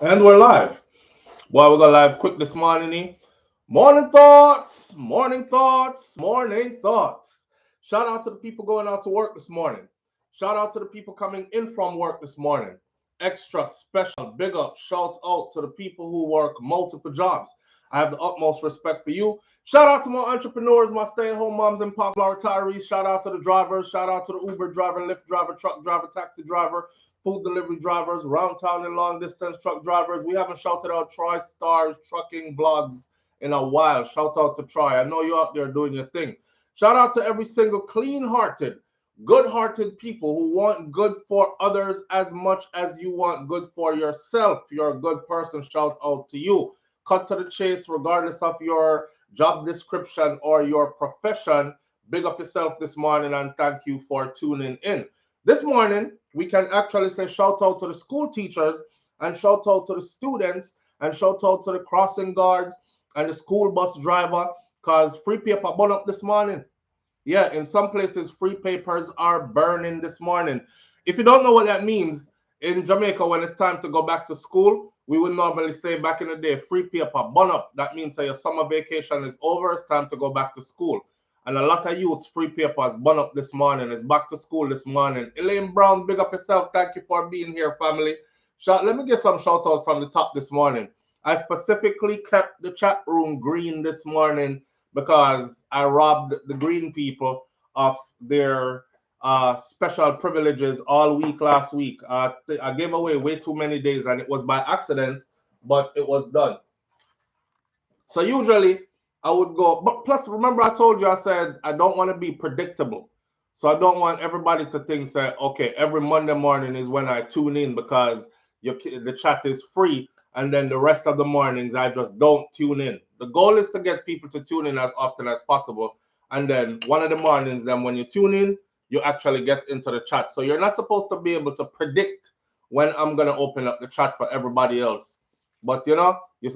And we're live. Well, we're going live quick this morning. Morning thoughts, morning thoughts, morning thoughts. Shout out to the people going out to work this morning. Shout out to the people coming in from work this morning. Extra special big up shout out to the people who work multiple jobs. I have the utmost respect for you. Shout out to my entrepreneurs, my stay-at-home moms and pops, our retirees. Shout out to the drivers. Shout out to the Uber driver, Lyft driver, truck driver, taxi driver, food delivery drivers, round town and long distance truck drivers. We haven't shouted out Troy Stars Trucking Blogs in a while. Shout out to Troy. I know you're out there doing your thing. Shout out to every single clean hearted, good hearted people who want good for others as much as you want good for yourself. You're a good person. Shout out to you. Cut to the chase, regardless of your job description or your profession. Big up yourself this morning and thank you for tuning in. This morning, we can actually say shout out to the school teachers and shout out to the students and shout out to the crossing guards and the school bus driver because free paper burn up this morning. Yeah, in some places, free papers are burning this morning. If you don't know what that means, in Jamaica, when it's time to go back to school, we would normally say back in the day, free paper burn up. That means that your summer vacation is over, it's time to go back to school. And a lot of youths, free papers burn up this morning. It's back to school this morning. Elaine Brown, big up yourself. Thank you for being here, family. Let me get some shout out from the top this morning. I specifically kept the chat room green this morning because I robbed the green people of their special privileges all week last week. I gave away way too many days and it was by accident, but it was done. So usually I would go, but plus remember I told you I said I don't want to be predictable. So I don't want everybody to think say, okay, every Monday morning is when I tune in because the chat is free, and then the rest of the mornings I just don't tune in. The goal is to get people to tune in as often as possible, and then one of the mornings, then when you tune in, you actually get into the chat. So you're not supposed to be able to predict when I'm gonna open up the chat for everybody else. But you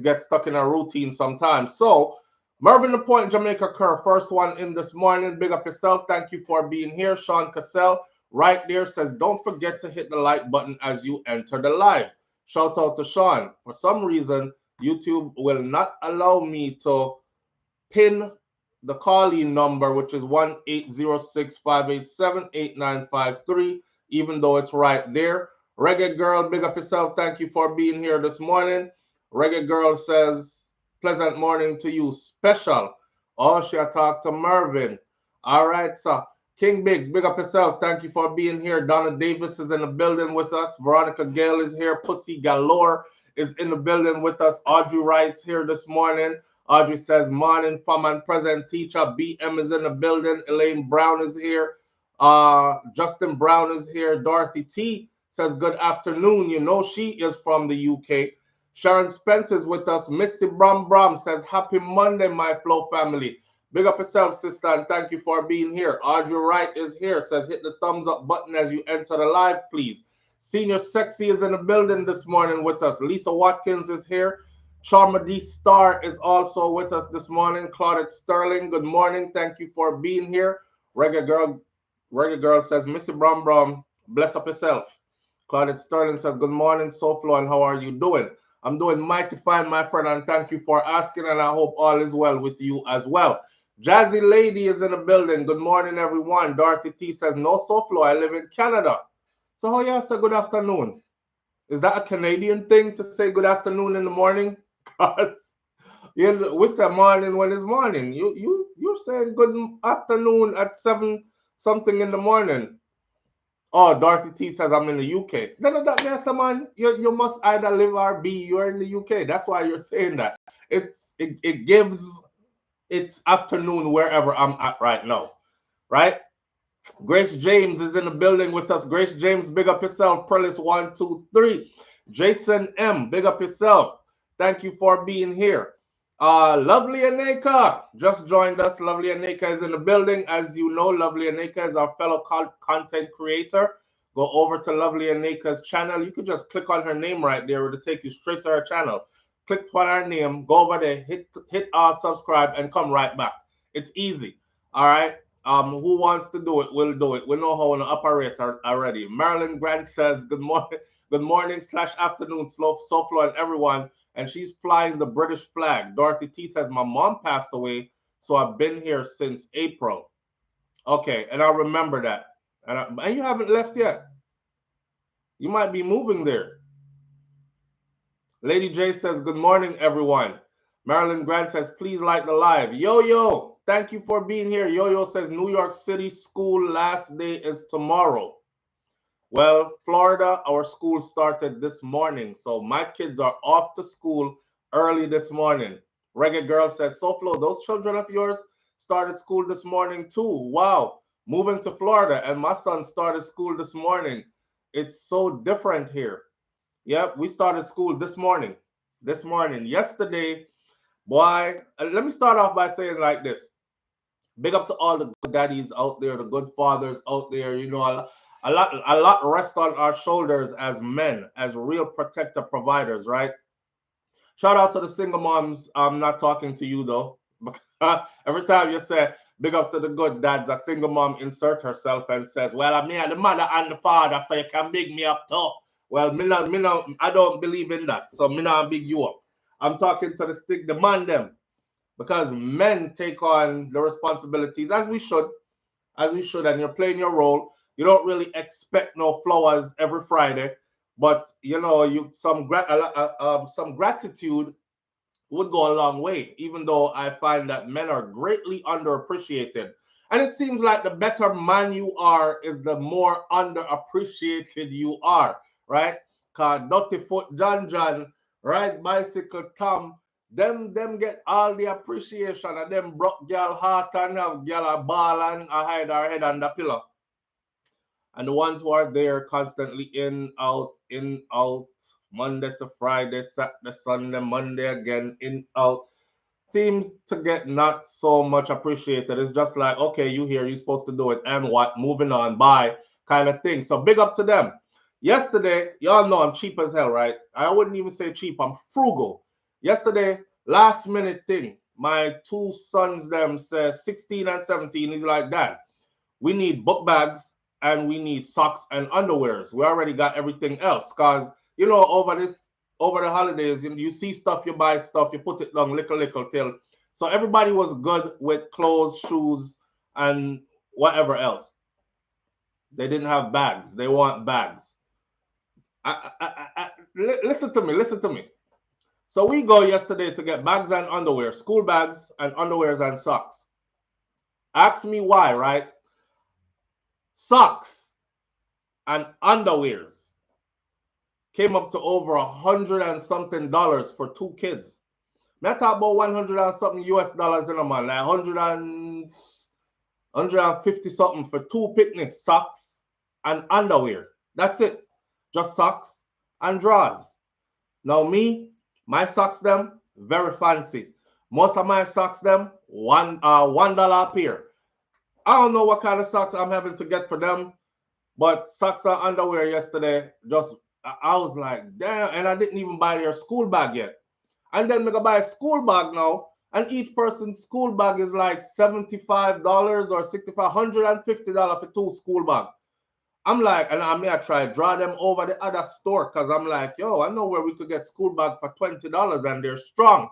get stuck in a routine sometimes. So, Mervyn the Point, Jamaica Kerr, first one in this morning. Big up yourself. Thank you for being here. Sean Cassell, right there, says, don't forget to hit the like button as you enter the live. Shout out to Sean. For some reason, YouTube will not allow me to pin the call-in number, which is 1-806-587-8953, even though it's right there. Reggae Girl, big up yourself. Thank you for being here this morning. Reggae Girl says, pleasant morning to you. Special. Oh, she talked to Mervyn. All right, sir. King Biggs, big up yourself. Thank you for being here. Donna Davis is in the building with us. Veronica Gale is here. Pussy Galore is in the building with us. Audrey Wright's here this morning. Audrey says, morning, fam and present teacher. BM is in the building. Elaine Brown is here. Justin Brown is here. Dorothy T says, good afternoon. You know she is from the UK. Sharon Spence is with us. Missy Bram Bram says, happy Monday, my Flow family. Big up yourself, sister, and thank you for being here. Audrey Wright is here. Says, hit the thumbs up button as you enter the live, please. Senior Sexy is in the building this morning with us. Lisa Watkins is here. Charma D Star is also with us this morning. Claudette Sterling, good morning. Thank you for being here. Reggae Girl says, Missy Brom Brom, bless up yourself. Claudette Sterling says, good morning, SouFLo, and how are you doing? I'm doing mighty fine, my friend, and thank you for asking, and I hope all is well with you as well. Jazzy Lady is in the building. Good morning, everyone. Dorothy T says, no SouFLo, I live in Canada. So how y'all say good afternoon? Is that a Canadian thing to say good afternoon in the morning? Because we say morning when it's morning. You're saying good afternoon at 7 something in the morning. Oh, Dorothy T says I'm in the UK. Yes, man. You must either live or be. You're in the UK. That's why you're saying that. It gives it's afternoon wherever I'm at right now, right? Grace James is in the building with us. Grace James, big up yourself. Perlis 123. Jason M, big up yourself. Thank you for being here. Lovely Aneka just joined us. Lovely Aneka is in the building. As you know, Lovely Aneka is our fellow content creator. Go over to Lovely Aneka's channel. You could just click on her name right there. It'll take you straight to her channel. Click on her name, go over there, hit subscribe, and come right back. It's easy. All right. Who wants to do it? We'll do it. We know how to operate already. Marilyn Grant says, good Good morning / afternoon, SouFlo and everyone. And she's flying the British flag. Dorothy T says, my mom passed away, so I've been here since April. Okay, and I remember that. And you haven't left yet. You might be moving there. Lady J says, good morning, everyone. Marilyn Grant says, please like the live. Yo, thank you for being here. Yo says, New York City school last day is tomorrow. Well, Florida, our school started this morning. So my kids are off to school early this morning. Reggae Girl says, SouFlo, those children of yours started school this morning too. Wow. Moving to Florida, and my son started school this morning. It's so different here. Yep, we started school this morning. Yesterday, boy, let me start off by saying like this. Big up to all the good daddies out there, the good fathers out there. You know, a lot rest on our shoulders as men, as real protector providers, right? Shout out to the single moms. I'm not talking to you though. Every time you say big up to the good dads, a single mom insert herself and says, well, I'm here, the mother and the father, so you can big me up too. Well, I don't believe in that. So me not big you up. I'm talking to the man them. Because men take on the responsibilities as we should, and you're playing your role. You don't really expect no flowers every Friday, but you know, some gratitude would go a long way, even though I find that men are greatly underappreciated. And it seems like the better man you are is the more underappreciated you are, right? Cause Dirty Foot John, right? Bicycle Tom, them get all the appreciation, and them broke girl heart and have girl a ball and a hide her head on the pillow. And the ones who are there constantly in, out, Monday to Friday, Saturday, Sunday, Monday again, in, out, seems to get not so much appreciated. It's just like, okay, you here, you're supposed to do it, and what? Moving on, bye, kind of thing. So big up to them. Yesterday, y'all know I'm cheap as hell, right? I wouldn't even say cheap, I'm frugal. Yesterday, last minute thing, my two sons, them say 16 and 17, he's like, Dad, we need book bags and we need socks and underwears. We already got everything else. Cause you know, over the holidays, you see stuff, you buy stuff, you put it down little till. So everybody was good with clothes, shoes, and whatever else. They didn't have bags. They want bags. Listen to me. So we go yesterday to get bags and underwear, school bags and underwears and socks. Ask me why, right? Socks and underwears came up to over $100 and something for two kids. I talk about 100 and something US dollars in a man, like 150 something for two picnic socks and underwear. That's it. Just socks and drawers. Now me, my socks them very fancy. Most of my socks them $1 a pair. I don't know what kind of socks I'm having to get for them, but socks and underwear yesterday, just I was like, damn, and I didn't even buy their school bag yet. And then we go buy a school bag now, and each person's school bag is like $75 or $65, $150 for two school bag. I'm like, and I may I try draw them over the other store because I'm like, yo, I know where we could get school bag for $20 and they're strong.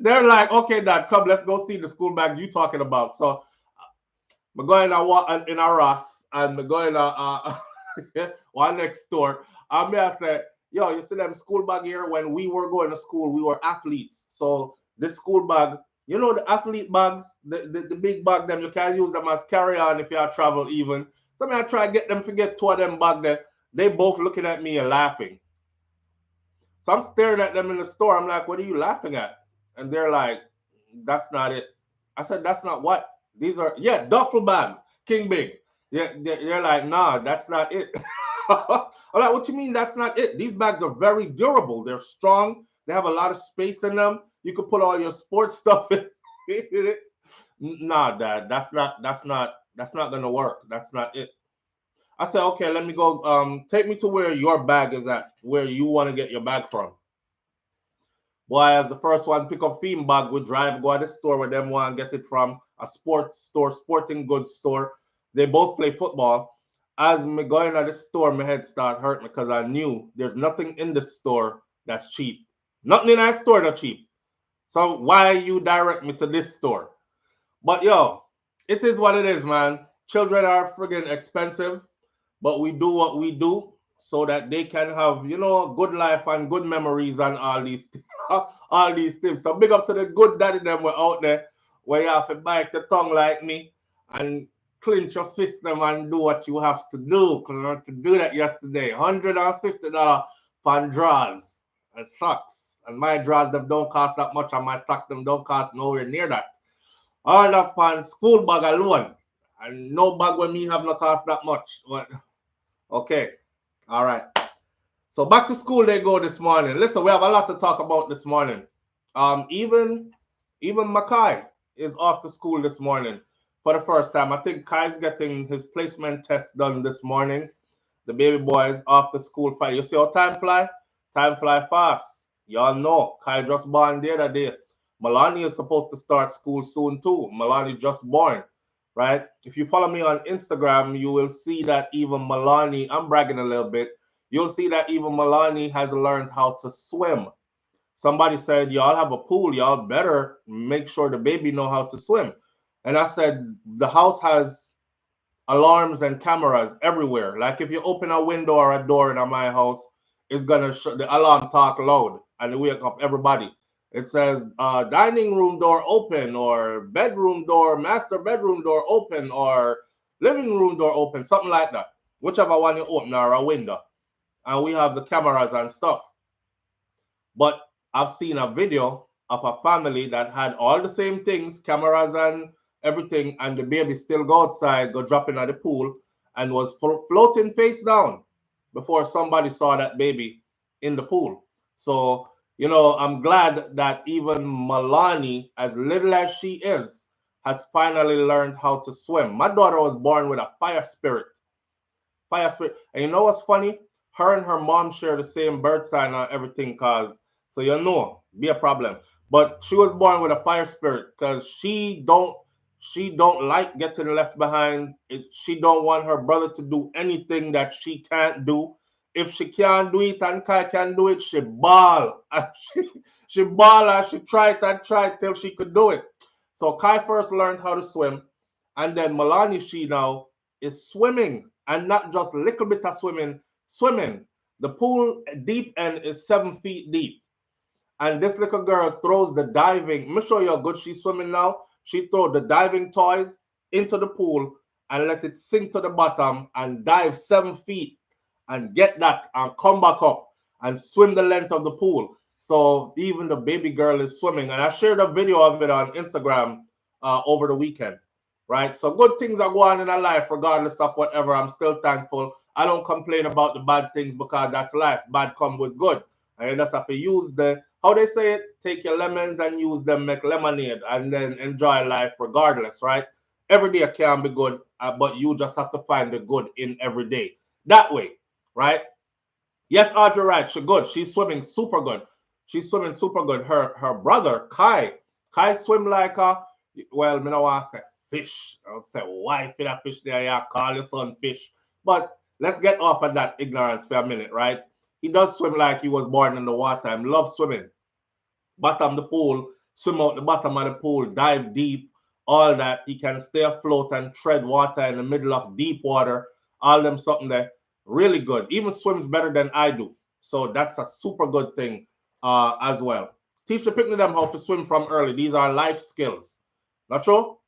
They're like, okay, Dad, come, let's go see the school bags you talking about. So I'm going in a Ross and I'm going one next door. I may I say, yo, you see them school bag here? When we were going to school, we were athletes. So this school bag, you know, the athlete bags, the big bag, them you can use them as carry-on if you are travel even. So I try to get them to get two of them bag there. They both looking at me and laughing. So I'm staring at them in the store. I'm like, what are you laughing at? And they're like, that's not it. I said, that's not what? These are, yeah, duffel bags, King Bigs. Yeah, they're like, nah, that's not it. I'm like, what you mean that's not it? These bags are very durable. They're strong. They have a lot of space in them. You could put all your sports stuff in it. Nah, Dad, that's not gonna work. That's not it. I said, okay, let me go. Take me to where your bag is at, where you want to get your bag from. Boy, as the first one pick up theme bag, we drive, go to the store where them want to get it from, a sports store, sporting goods store. They both play football. as me going to the store, my head start hurt me because I knew there's nothing in the store that's cheap. Nothing in that store that's cheap. So why you direct me to this store? But yo, it is what it is, man. Children are friggin' expensive, but we do what we do so that they can have, you know, good life and good memories and all these all these things. So big up to the good daddy them were out there where you have to bite the tongue like me and clench your fist them and do what you have to do. Cause I had to do that yesterday. $150 for draws and socks. And my draws them don't cost that much and my socks them don't cost nowhere near that. All up on school bag alone. And no bag when me have no cost that much. But, okay. All right. So back to school they go this morning. Listen, we have a lot to talk about this morning. Even Makai is off to school this morning for the first time. I think Kai's getting his placement test done this morning. The baby boy is off to school. You see how time fly? Time fly fast. Y'all know Kai just born the other day. Milani is supposed to start school soon too. Milani just born, right? If you follow me on Instagram, you will see that even Milani, I'm bragging a little bit, you'll see that even Milani has learned how to swim. Somebody said, y'all have a pool, y'all better make sure the baby know how to swim. And I said, the house has alarms and cameras everywhere. Like if you open a window or a door in my house, it's gonna the alarm talk loud and wake up everybody. It says dining room door open or bedroom door, master bedroom door open or living room door open, something like that. Whichever one you open or a window. And we have the cameras and stuff. But I've seen a video of a family that had all the same things, cameras and everything, and the baby still go outside, go drop in at the pool, and was floating face down before somebody saw that baby in the pool. So, you know, I'm glad that even Milani, as little as she is, has finally learned how to swim. My daughter was born with a fire spirit. Fire spirit. And you know what's funny? Her and her mom share the same birth sign and everything, cause so you know, be a problem. But she was born with a fire spirit because she don't like getting left behind. She don't want her brother to do anything that she can't do. If she can't do it and Kai can do it, she ball. And she ball and she tried and tried till she could do it. So Kai first learned how to swim, and then Milani, she now is swimming, and not just a little bit of swimming, swimming. The pool deep end is 7 feet deep. And this little girl throws the diving. Let me show you how good she's swimming now. She throws the diving toys into the pool and let it sink to the bottom and dive 7 feet and get that and come back up and swim the length of the pool. So even the baby girl is swimming. And I shared a video of it on Instagram over the weekend, right? So good things are going on in our life, regardless of whatever. I'm still thankful. I don't complain about the bad things because that's life. Bad come with good. And you just have to use how they say it, take your lemons and use them, make lemonade, and then enjoy life regardless, right? Every day can be good, but you just have to find the good in every day. That way, right? Yes, Audrey, right. She's good. She's swimming super good. She's swimming super good. Her brother, Kai swim like well, me no want to say fish. I would say why for that fish there, yeah, call your son fish. But let's get off of that ignorance for a minute, right? He does swim like he was born in the water and loves swimming. Bottom the pool, swim out the bottom of the pool, dive deep, all that. He can stay afloat and tread water in the middle of deep water. All them something there. Really good. Even swims better than I do. So that's a super good thing as well. Teach the picnic them how to swim from early. These are life skills. Not true?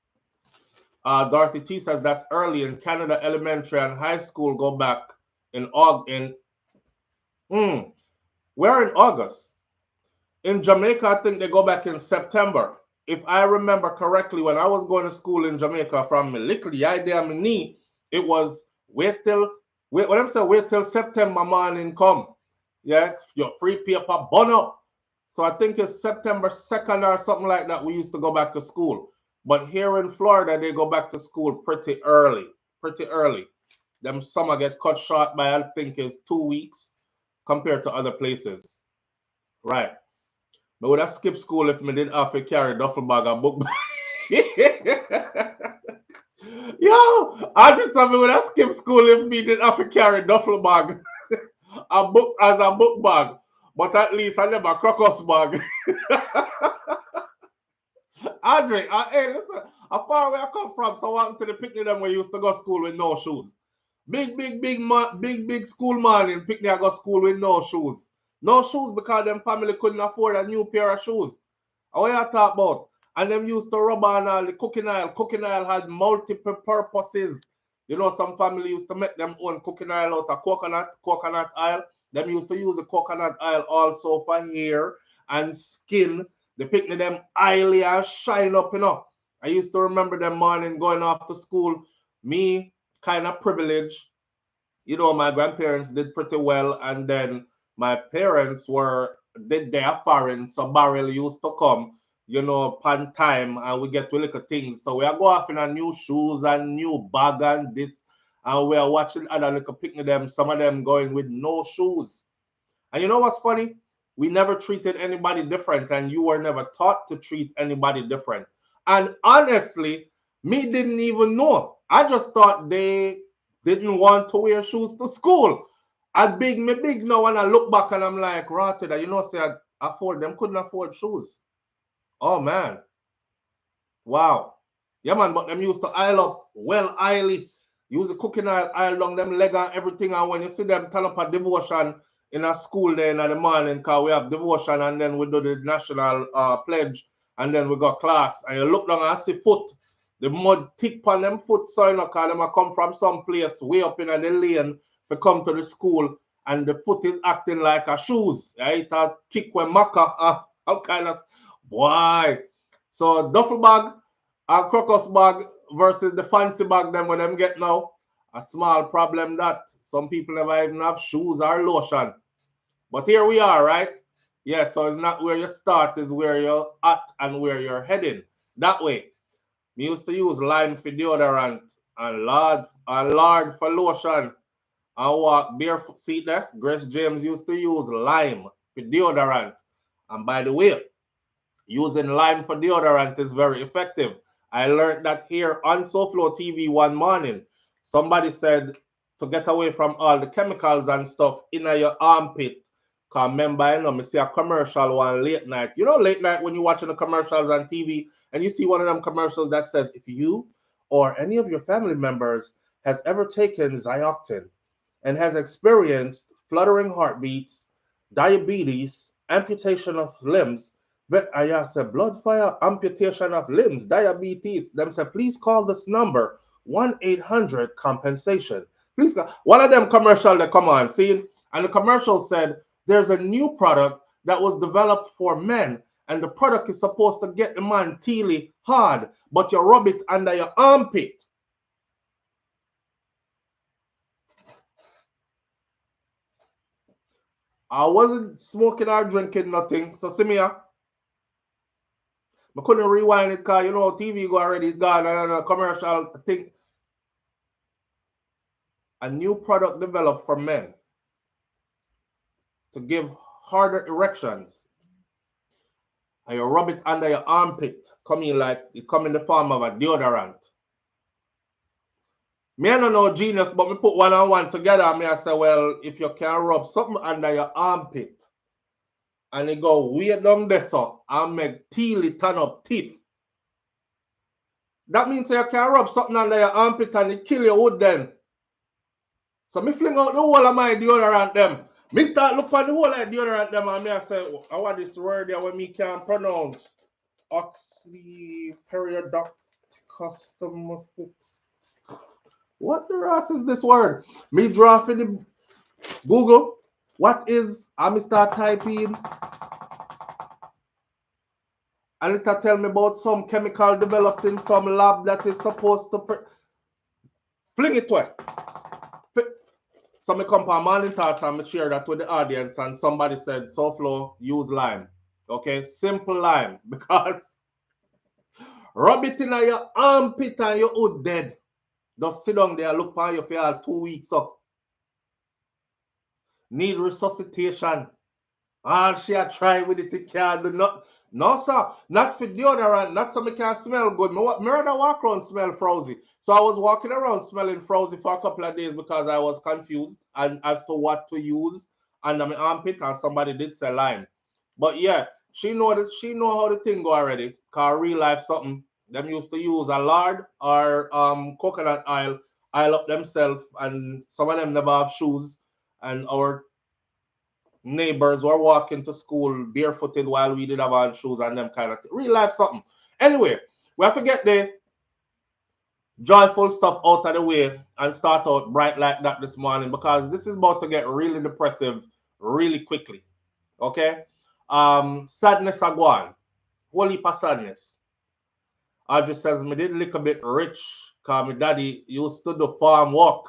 Dorothy T says that's early in Canada. Elementary and high school go back in August. We're in August. In Jamaica, I think they go back in September. If I remember correctly, when I was going to school in Jamaica from my little idea my knee, it was wait till September morning come. Yes, your free paper burn up. So I think it's September 2nd or something like that. We used to go back to school. But here in Florida, they go back to school pretty early. Pretty early. Them summer get cut short by I think it's 2 weeks compared to other places. Right. But would I skip school if me didn't have to carry duffel bag and book bag? Yo, I just thought me when I skip school if me didn't have to carry duffel bag, a book as a book bag. But at least I never crocus bag. Andre, hey, listen, how far where I come from, so I went to the picnic them we used to go school with no shoes. Big school morning picnic I go school with no shoes. No shoes because them family couldn't afford a new pair of shoes. What you talk about? And them used to rub on all the cooking oil. Cooking oil had multiple purposes. You know, some family used to make them own cooking oil out of coconut oil. Them used to use the coconut oil also for hair and skin. The picnic them oily and shine up, you know. I used to remember them morning going off to school. Me, kind of privileged. You know, my grandparents did pretty well, and then my parents did their foreign, so barrel used to come, you know, upon time, and we get to little things. So we are go off in a new shoes and new bag and this, and we are watching other little picnic them, some of them going with no shoes. And you know what's funny? We never treated anybody different, and you were never taught to treat anybody different. And honestly, me didn't even know. I just thought they didn't want to wear shoes to school. Me big now when I look back and I'm like, rotted, you know, say I afford them, couldn't afford shoes. Oh man. Wow. Yeah, man, but them used to aisle up well oily. Use the cooking oil, aisle down them leg and everything. And when you see them turn up a devotion in a school there in the morning, because we have devotion and then we do the national pledge and then we got class. And you look down and see foot. The mud thick on them foot, so you know, because them come from some place way up in the lane to come to the school and the foot is acting like a shoes. Right? A kick when maca, how kind of boy. So duffel bag and crocus bag versus the fancy bag them when them get now. A small problem that some people never even have shoes or lotion. But here we are, right? Yeah, so it's not where you start, it's where you're at and where you're heading. That way. We used to use lime for deodorant and lard for lotion and walk barefoot. See there? Grace James used to use lime for deodorant. And by the way, using lime for deodorant is very effective. I learned that here on SouFLoTV one morning. Somebody said to get away from all the chemicals and stuff in your armpit. Cause remember, you know, me see a commercial one late night. You know, late night when you're watching the commercials on TV and you see one of them commercials that says, if you or any of your family members has ever taken Zyoctin and has experienced fluttering heartbeats, diabetes, amputation of limbs, but I said blood fire, amputation of limbs, diabetes. Them say, please call this number 1-800 compensation. Please call. One of them commercial that come on, see, and the commercial said there's a new product that was developed for men, and the product is supposed to get the man teely hard, but you rub it under your armpit. I wasn't smoking or drinking nothing, so see me here. I couldn't rewind it because, you know, TV go already gone and a commercial thing. A new product developed for men to give harder erections. And you rub it under your armpit, coming like it come in the form of a deodorant. Me I don't know genius, but me put one and one together and me I say, well, if you can rub something under your armpit and it go way down there so and make teely turn up teeth. That means you can rub something under your armpit and it kill your wood then. So me fling out the whole of my deodorant them. Me start look for the whole of deodorant them and me I say, I want this word there when me can't pronounce. Oxley periodicus custom fix. What the ass is this word? Me draw for the Google. What is? I start typing. And it'll tell me about some chemical developed in some lab that is supposed to fling it away. So me come for morning thoughts and me share that with the audience and somebody said, SouFlo, use lime. Okay, simple lime because rub it in your armpit and your hood dead. Just sit down there, look for you for all 2 weeks up. Need resuscitation. All she a try with it, it can't do No, sir. Not for deodorant. Not so me can smell good. Me rather walk around smell frowsy. So I was walking around smelling frowsy for a couple of days because I was confused and as to what to use under my armpit, and somebody did say lime. But yeah, she know this. She know how the thing go already. Cause real life something. Them used to use a lard or coconut oil up themselves, and some of them never have shoes. And our neighbors were walking to school barefooted while we did have on shoes and them kind of thing. Real life something. Anyway, we have to get the joyful stuff out of the way and start out bright like that this morning because this is about to get really depressive really quickly. Okay? Sadness agwan. Whole heap of sadness. Audrey says, me did look a bit rich because my daddy used to do farm work.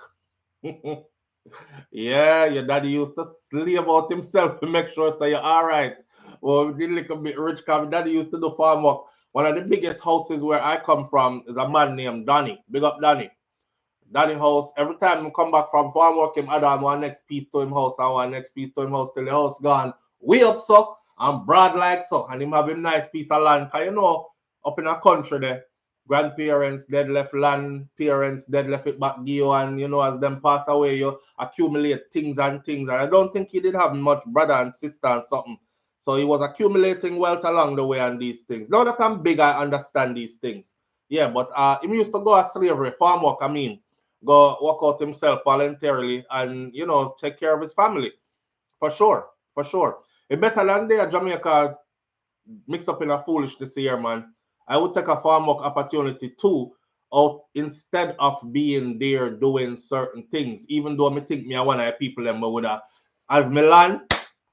Yeah, your daddy used to slave out himself to make sure so you're all right. Well, we did look a bit rich because my daddy used to do farm work. One of the biggest houses where I come from is a man named Danny. Big up Danny. Danny house. Every time he come back from farm work, him add on one next piece to him house and one next piece to him house till the house gone. We up so and broad like so. And him have him nice piece of land. Cause you know, up in a country there, grandparents dead left land, parents dead left it back you, and you know, as them pass away, you accumulate things and things. And I don't think he did have much brother and sister and something. So he was accumulating wealth along the way and these things. Now that I'm big, I understand these things. Yeah, but he used to go as slavery, farm work, I mean, go work out himself voluntarily and, you know, take care of his family. For sure, for sure. It better than there, Jamaica mix up in a foolish this year, man. I would take a farm work opportunity too, out instead of being there doing certain things. Even though I think me I one of the people them would have as me land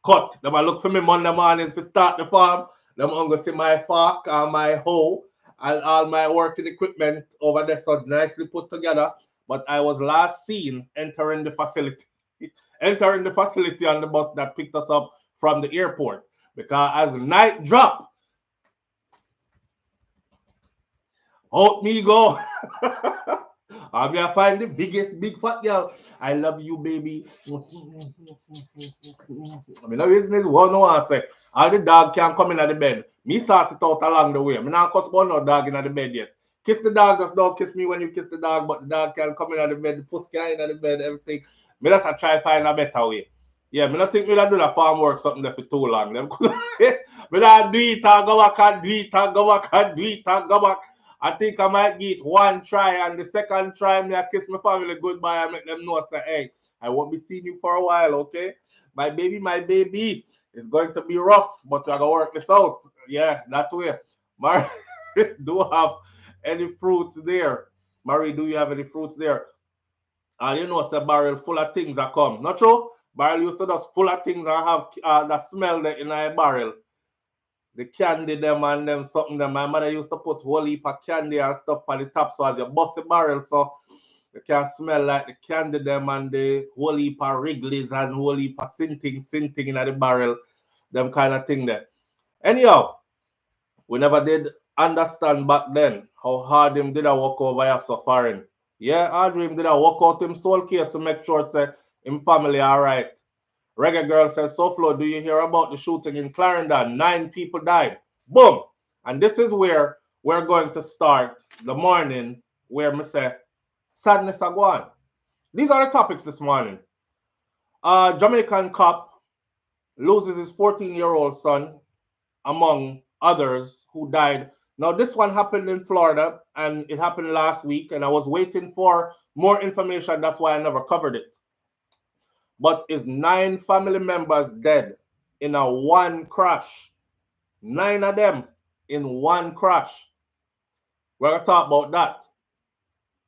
cut. Them I look for me Monday morning to start the farm. Them I'm gonna see my fork and my hoe and all my working equipment over there so nicely put together. But I was last seen entering the facility. Entering the facility on the bus that picked us up from the airport. Because as night drop, out me go. I'm gonna find the biggest big fat girl. I love you, baby. I mean, no business. One no one say. All the dog can come in at the bed. Me sort it out along the way. I'm not cuss about no dog in at the bed yet. Kiss the dog, just don't kiss me when you kiss the dog, but the dog can come in at the bed, the pussy can in at the bed, everything. Me just try to find a better way. Yeah, me not think me not do the farm work something there for too long. Them me not do it and go back and do it and go back and do it and go back. I think I might get one try, and the second try, me I kiss my family goodbye and make them know, say, hey, I won't be seeing you for a while, okay? My baby, it's going to be rough, but we're going to work this out. Yeah, that way. Mary, do you have any fruits there? Marie, do you have any fruits there? And you know, it's a barrel full of things that come. Not true? Barrel used to just full of things and have that smell there in a barrel. The candy them and them something them. My mother used to put whole heap of candy and stuff on the top so as you bust the barrel so you can smell like the candy them and the whole heap of Wrigley's and whole heap of sinting in the barrel. Them kind of thing there. Anyhow, we never did understand back then how hard him did a walk over here suffering. Yeah, Audrey him did a walk out him soul case to make sure say him family alright. Reggae Girl says, SouFlo, do you hear about the shooting in Clarendon? 9 people died. Boom. And this is where we're going to start the morning where me say, sadness are gone. These are the topics this morning. Jamaican cop loses his 14-year-old son, among others who died. Now, this one happened in Florida, and it happened last week, and I was waiting for more information. That's why I never covered it. But is 9 family members dead in a one crash? 9 of them in one crash. We're going to talk about that.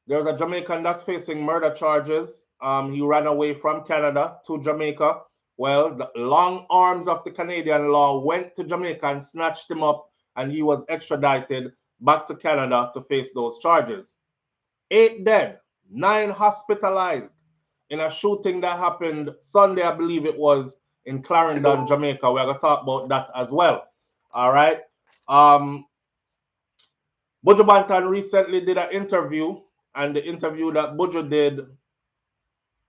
There's a Jamaican that's facing murder charges. He ran away from Canada to Jamaica. Well, the long arms of the Canadian law went to Jamaica and snatched him up, and he was extradited back to Canada to face those charges. 8 dead, 9 hospitalized in a shooting that happened Sunday, I believe it was, in Clarendon, Jamaica. We're going to talk about that as well. All right. Buju Banton recently did an interview, and the interview that Buju did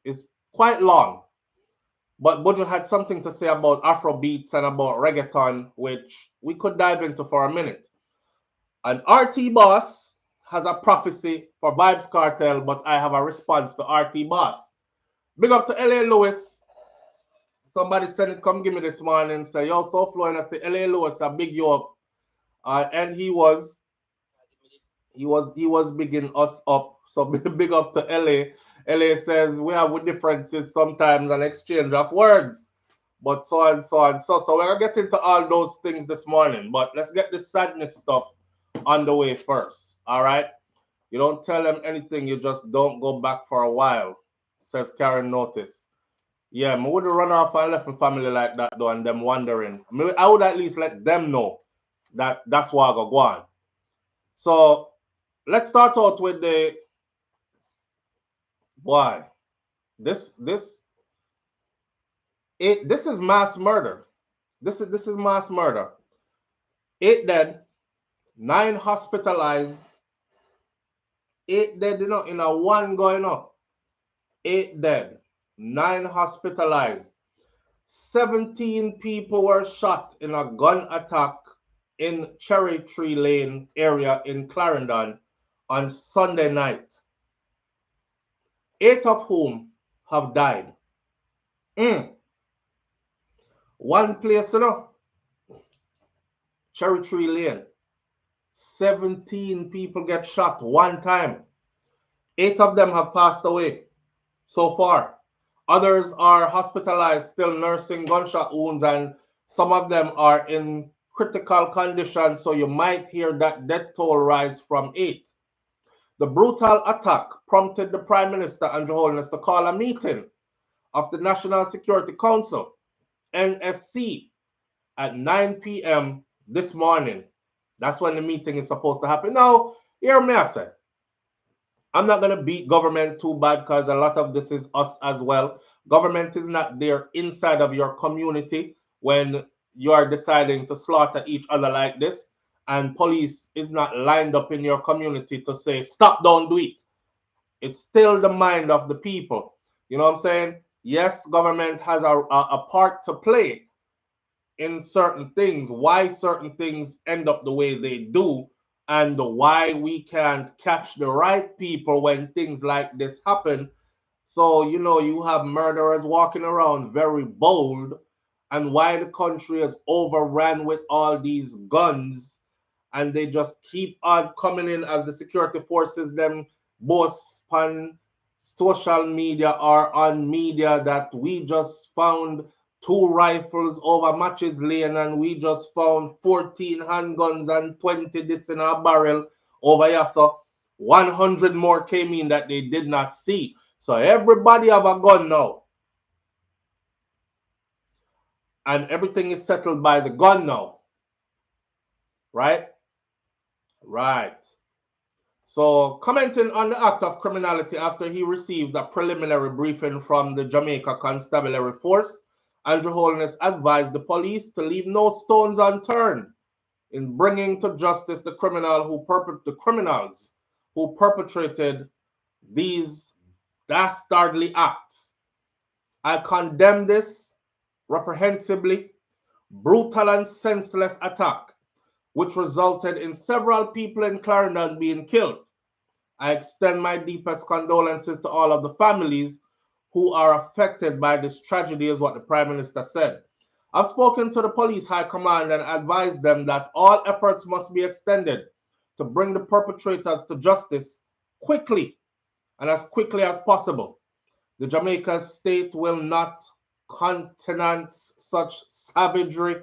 is quite long. But Buju had something to say about Afro beats and about reggaeton, which we could dive into for a minute. An RT boss has a prophecy for Vybz Kartel, but I have a response to RT boss. Big up to LA Lewis. Somebody sent it, come give me this morning, say, yo, SouFLo, and I say, LA Lewis, I big you up. And he was bigging us up. So big up to LA. LA says we have differences sometimes and exchange of words. But so and so and so. So we're gonna get into all those things this morning. But let's get the sadness stuff on the way first. All right. You don't tell them anything, you just don't go back for a while, says Karen Notice. Yeah, I would have run off and left my family like that though, and them wondering. I would at least let them know that that's why I go on. So let's start out with the why. This is mass murder. This is mass murder. 8 dead, 9 hospitalized, 8 dead, in a one going up. 8 dead, 9 hospitalized. 17 people were shot in a gun attack in Cherry Tree Lane area in Clarendon on Sunday night. 8 of whom have died. One place, Cherry Tree Lane. 17 people get shot one time. 8 of them have passed away so far. Others are hospitalized, still nursing gunshot wounds, and some of them are in critical condition, so you might hear that death toll rise from 8. The brutal attack prompted the Prime Minister and Your Holiness to call a meeting of the National Security Council, NSC, at 9 p.m. this morning. That's when the meeting is supposed to happen. Now, hear me, I say, I'm not going to beat government too bad because a lot of this is us as well. Government is not there inside of your community when you are deciding to slaughter each other like this. And police is not lined up in your community to say, stop, don't do it. It's still the mind of the people. You know what I'm saying? Yes, government has a part to play in certain things, why certain things end up the way they do, and why we can't catch the right people when things like this happen. So, you have murderers walking around very bold, and why the country is overrun with all these guns, and they just keep on coming in as the security forces them both on social media or on media that we just found 2 rifles over Matches Lane, and we just found 14 handguns and 20 this in our barrel over here. So 100 more came in that they did not see. So everybody have a gun now. And everything is settled by the gun now. Right? Right. So commenting on the act of criminality after he received a preliminary briefing from the Jamaica Constabulary Force, Andrew Holness advised the police to leave no stones unturned in bringing to justice the criminals who perpetrated these dastardly acts. I condemn this reprehensibly brutal and senseless attack, which resulted in several people in Clarendon being killed. I extend my deepest condolences to all of the families who are affected by this tragedy, is what the Prime Minister said. I've spoken to the police high command and advised them that all efforts must be extended to bring the perpetrators to justice quickly and as quickly as possible. The Jamaican state will not countenance such savagery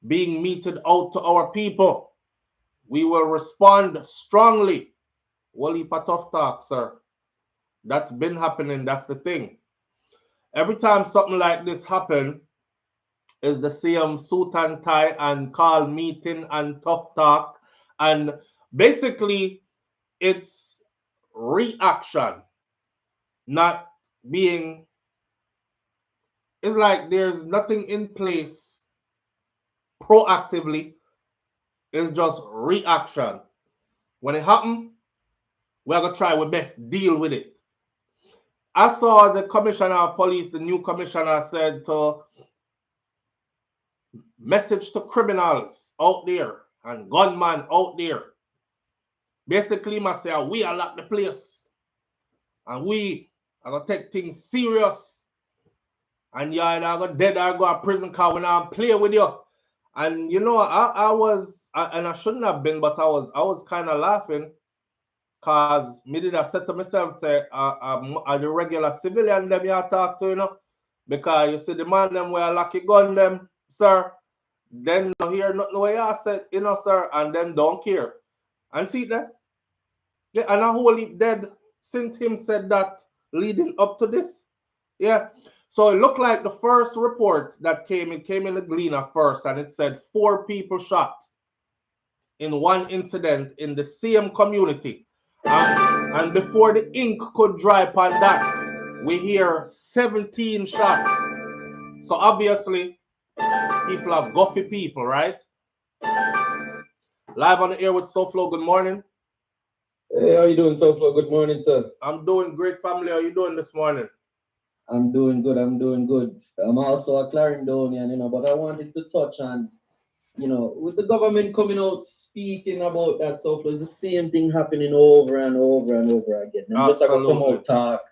being meted out to our people. We will respond strongly. Well, heap of tough talk, sir. That's been happening. That's the thing. Every time something like this happen, is the same suit and tie and call meeting and tough talk. And basically, it's reaction, not being. It's like there's nothing in place proactively. It's just reaction. When it happens, we're going to try our best deal with it. I saw the commissioner of police, the new commissioner, said to message to criminals out there and gunmen out there. Basically, must say we are lock the place and we are gonna take things serious. And you either go dead or go to prison because we not play with you. And you know, I was, and I shouldn't have been, but I was kind of laughing because me did I said to myself, say, are the regular civilian them you talk to, you know, because you see the man them where lucky gun them, sir, them no hear nothing what you said, you know, sir, and them don't care. And see that, yeah, and a whole heap dead since him said that leading up to this, yeah. So it looked like the first report that came, it came in the Gleaner first, and it said 4 people shot in one incident in the same community. And before the ink could dry upon that, we hear 17 shots. So obviously, people are guffy people, right? Live on the air with SouFLo, good morning. Hey, how you doing, SouFLo? Good morning, sir. I'm doing great, family. How are you doing this morning? I'm doing good. I'm doing good. I'm also a Clarendonian, you know, but I wanted to touch on, you know, with the government coming out speaking about that, SouFLo, it's the same thing happening over and over and over again. And just like a come out talk,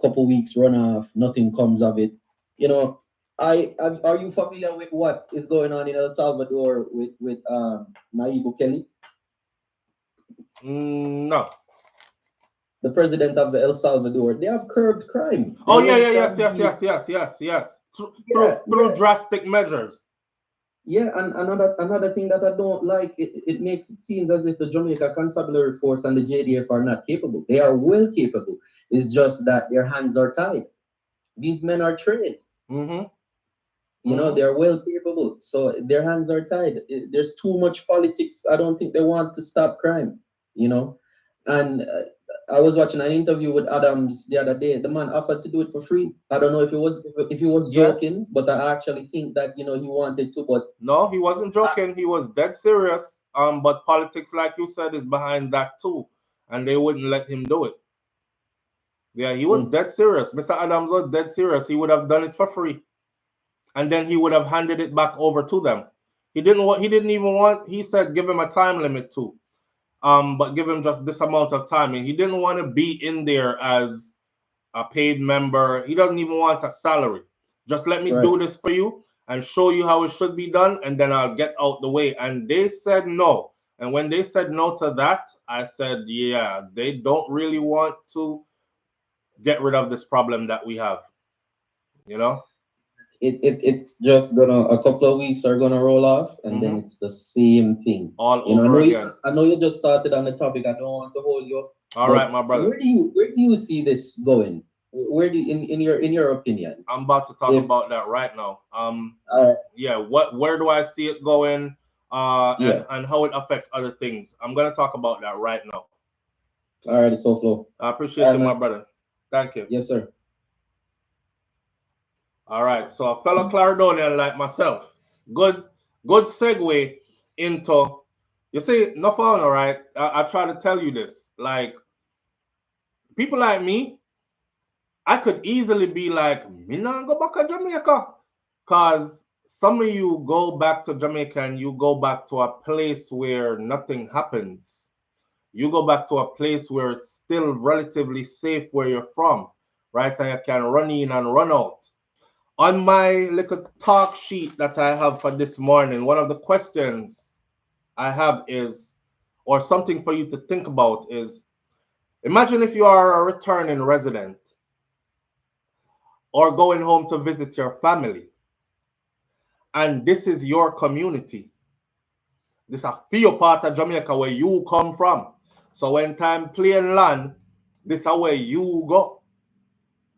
couple weeks run off, nothing comes of it. You know, are you familiar with what is going on in El Salvador with Nayib Bukele? No. The president of the El Salvador, they have curbed crime. Oh yeah, yes. Through drastic measures. Yeah, and another thing that I don't like, it makes it seems as if the Jamaica Constabulary Force and the JDF are not capable. They are well capable. It's just that their hands are tied. These men are trained. You know, they're well capable. So their hands are tied. There's too much politics. I don't think they want to stop crime, you know. And I was watching an interview with Adams the other day. The man offered to do it for free. I don't know if he was joking, yes, but I actually think that, you know, he wanted to. But no, he wasn't joking. He was dead serious. But politics, like you said, is behind that too, and they wouldn't let him do it. Yeah, he was dead serious. Mr. Adams was dead serious. He would have done it for free, and then he would have handed it back over to them. He didn't even want. He said give him a time limit too. But give him just this amount of time. And he didn't want to be in there as a paid member. He doesn't even want a salary. Just let me do this for you and show you how it should be done, and then I'll get out the way. And they said no. And when they said no to that, I said, yeah, they don't really want to get rid of this problem that we have. You know? It's just a couple of weeks are gonna roll off, and then it's the same thing all over again. I know you just started on the topic. I don't want to hold you up. All right, my brother. Where do you see this going? Where do you, in your opinion? I'm about to talk about that right now. Yeah, where do I see it going? And how it affects other things. I'm gonna talk about that right now. All right, SouFLo. I appreciate you, my brother. Thank you. Yes, sir. All right, so a fellow Clarendonian like myself, good segue into, you see, no fun, all right? I try to tell you this, like, people like me, I could easily be like, me not go back to Jamaica, because some of you go back to Jamaica and you go back to a place where nothing happens. You go back to a place where it's still relatively safe where you're from, right? And you can run in and run out. On my little talk sheet that I have for this morning, one of the questions I have is, or something for you to think about is, imagine if you are a returning resident or going home to visit your family, and this is your community. This is a few part of Jamaica where you come from. So when time plane land, this is where you go.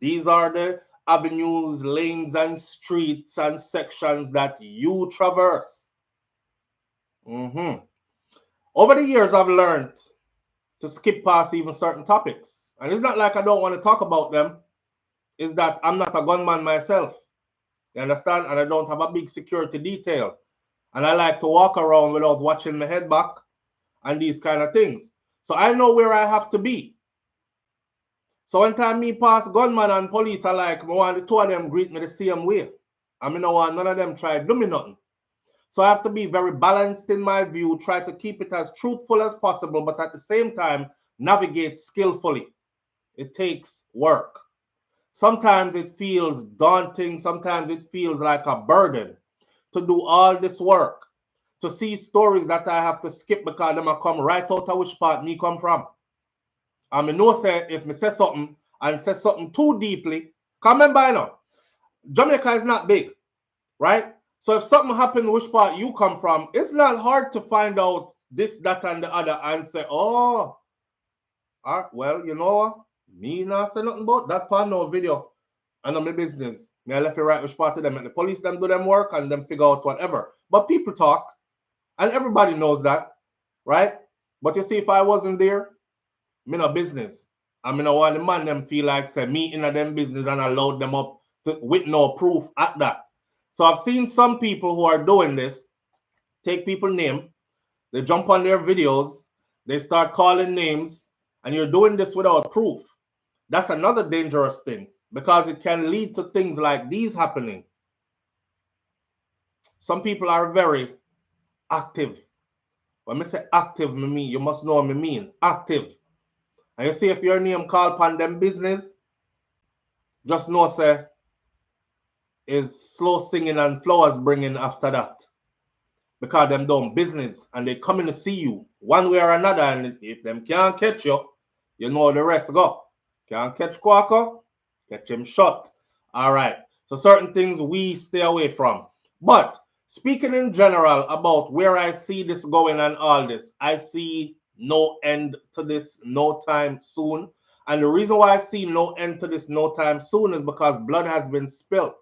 These are the avenues, lanes, and streets and sections that you traverse. Over the years, I've learned to skip past even certain topics. And it's not like I don't want to talk about them. It's that I'm not a gunman myself. You understand? And I don't have a big security detail. And I like to walk around without watching my head back and these kind of things. So I know where I have to be. So when time me pass gunman and police are like, I want the two of them greet me the same way. I mean, I want none of them try to do me nothing. So I have to be very balanced in my view, try to keep it as truthful as possible, but at the same time, navigate skillfully. It takes work. Sometimes it feels daunting. Sometimes it feels like a burden to do all this work, to see stories that I have to skip because them a come right out of which part me come from. And I know say if me say something and say something too deeply, come remember you know, Jamaica is not big, right? So if something happened which part you come from, it's not hard to find out this, that, and the other and say, oh, well, you know, me not say nothing about that part no video. I know my business. Me I left it right which part of them. And the police them do them work and them figure out whatever. But people talk, and everybody knows that, right? But you see, if I wasn't there, me no business. I mean, I want the man them feel like say me in them business and I load them up with no proof at that. So I've seen some people who are doing this, take people name, they jump on their videos, they start calling names, and you're doing this without proof. That's another dangerous thing because it can lead to things like these happening. Some people are very active. When I say active, me mean, you must know what I mean. Active. And you see, if your name called upon them business, just know, say, is slow singing and flowers bringing after that. Because them done business and they coming to see you one way or another. And if them can't catch you, you know the rest go. Can't catch Quacker, catch him shot. All right. So certain things we stay away from. But speaking in general about where I see this going and all this, I see no end to this no time soon. And the reason why I see no end to this no time soon is because blood has been spilled.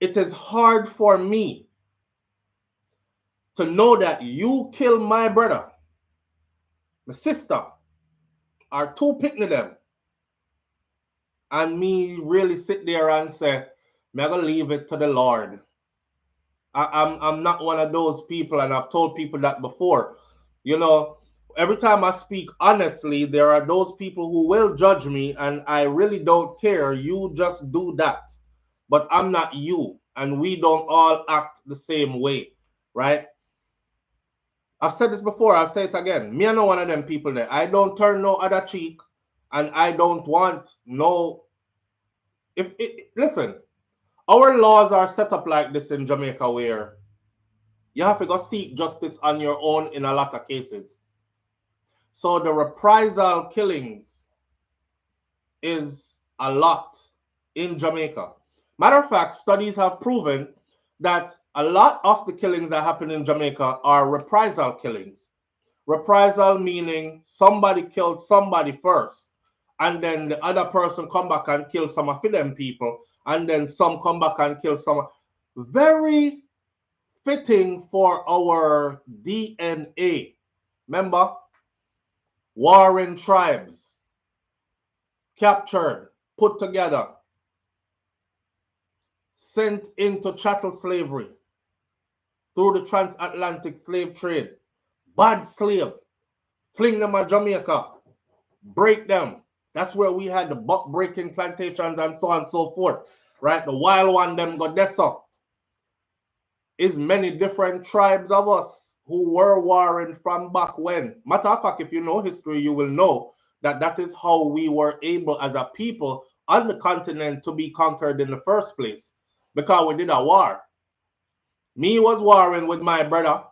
It is hard for me to know that you killed my brother, my sister, or two picnic them, and me really sit there and say, I'm gonna leave it to the Lord. I'm not one of those people, and I've told people that before. You know, every time I speak honestly, there are those people who will judge me, and I really don't care. You just do that. But I'm not you, and we don't all act the same way, right? I've said this before, I'll say it again. Me, I know one of them people there. I don't turn no other cheek, and I don't want no. Listen, our laws are set up like this in Jamaica where you have to go seek justice on your own in a lot of cases. So the reprisal killings is a lot in Jamaica. Matter of fact, studies have proven that a lot of the killings that happen in Jamaica are reprisal killings. Reprisal meaning somebody killed somebody first, and then the other person come back and kill some of them people, and then some come back and kill some. Very fitting for our DNA. Remember, warring tribes, captured, put together, sent into chattel slavery through the transatlantic slave trade, bad slave, fling them at Jamaica, break them. That's where we had the buck breaking plantations and so on and so forth, right? The wild one them got this up. Is many different tribes of us who were warring from back when. Matter of fact, if you know history, you will know that that is how we were able as a people on the continent to be conquered in the first place, because we did a war. Me was warring with my brother,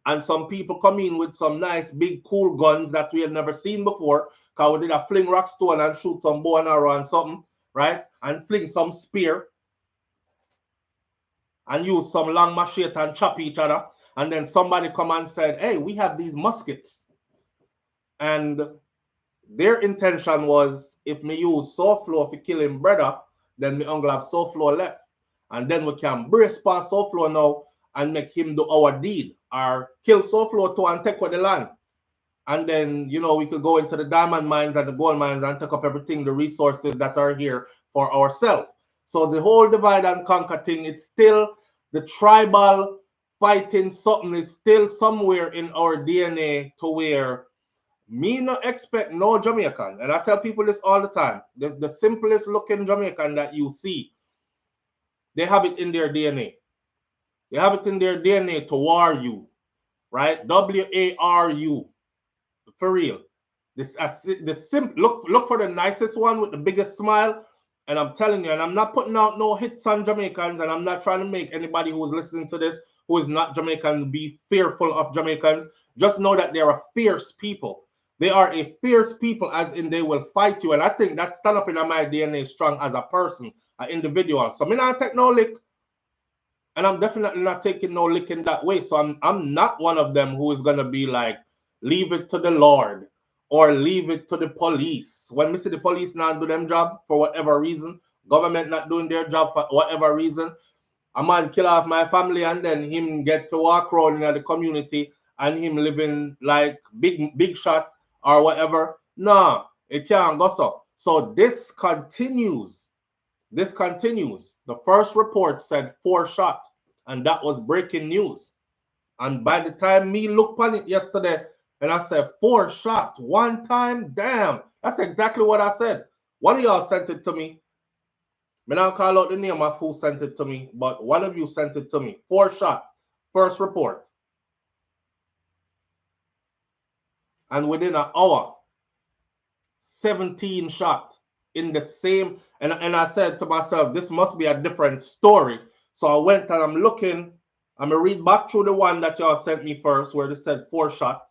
and some people come in with some nice big cool guns that we had never seen before, because we did a fling rock stone and shoot some bow and arrow and something, right? And fling some spear and use some long machete and chop each other. And then somebody come and said, hey, we have these muskets. And their intention was, if me use SouFLo for killing brother, then me uncle have SouFLo left. And then we can brace past SouFLo now and make him do our deed, or kill SouFLo too and take away the land. And then, you know, we could go into the diamond mines and the gold mines and take up everything, the resources that are here for ourselves. So the whole divide and conquer thing, it's still the tribal fighting something is still somewhere in our DNA to where Me not expect no Jamaican, and I tell people this all the time. The simplest looking Jamaican that you see, they have it in their DNA. They have it in their DNA to war you, right? WARU, for real. Look for the nicest one with the biggest smile, and I'm telling you, and I'm not putting out no hits on Jamaicans, and I'm not trying to make anybody who is listening to this who is not Jamaican be fearful of Jamaicans. Just know that they're a fierce people. They are a fierce people, as in they will fight you, and I think that stand up in my DNA strong as a person, an individual. So me not take no lick. And I'm definitely not taking no lick in that way. So I'm not one of them who is gonna be like, leave it to the Lord or leave it to the police. When we see the police not do them job for whatever reason, government not doing their job for whatever reason, a man kill off my family and then him get to walk around in the community and him living like big shot or whatever. Nah, it can't go so. So this continues. This continues. The first report said 4 shot, and that was breaking news. And by the time me looked on it yesterday, and I said 4 shot, 1 time, damn, that's exactly what I said. One of y'all sent it to me. Me not call out the name of who sent it to me, but one of you sent it to me. 4 shot, first report. And within an hour, 17 shot in the same, and I said to myself, this must be a different story. So I went and I'm looking, I'm gonna read back through the one that y'all sent me first, where they said 4 shot,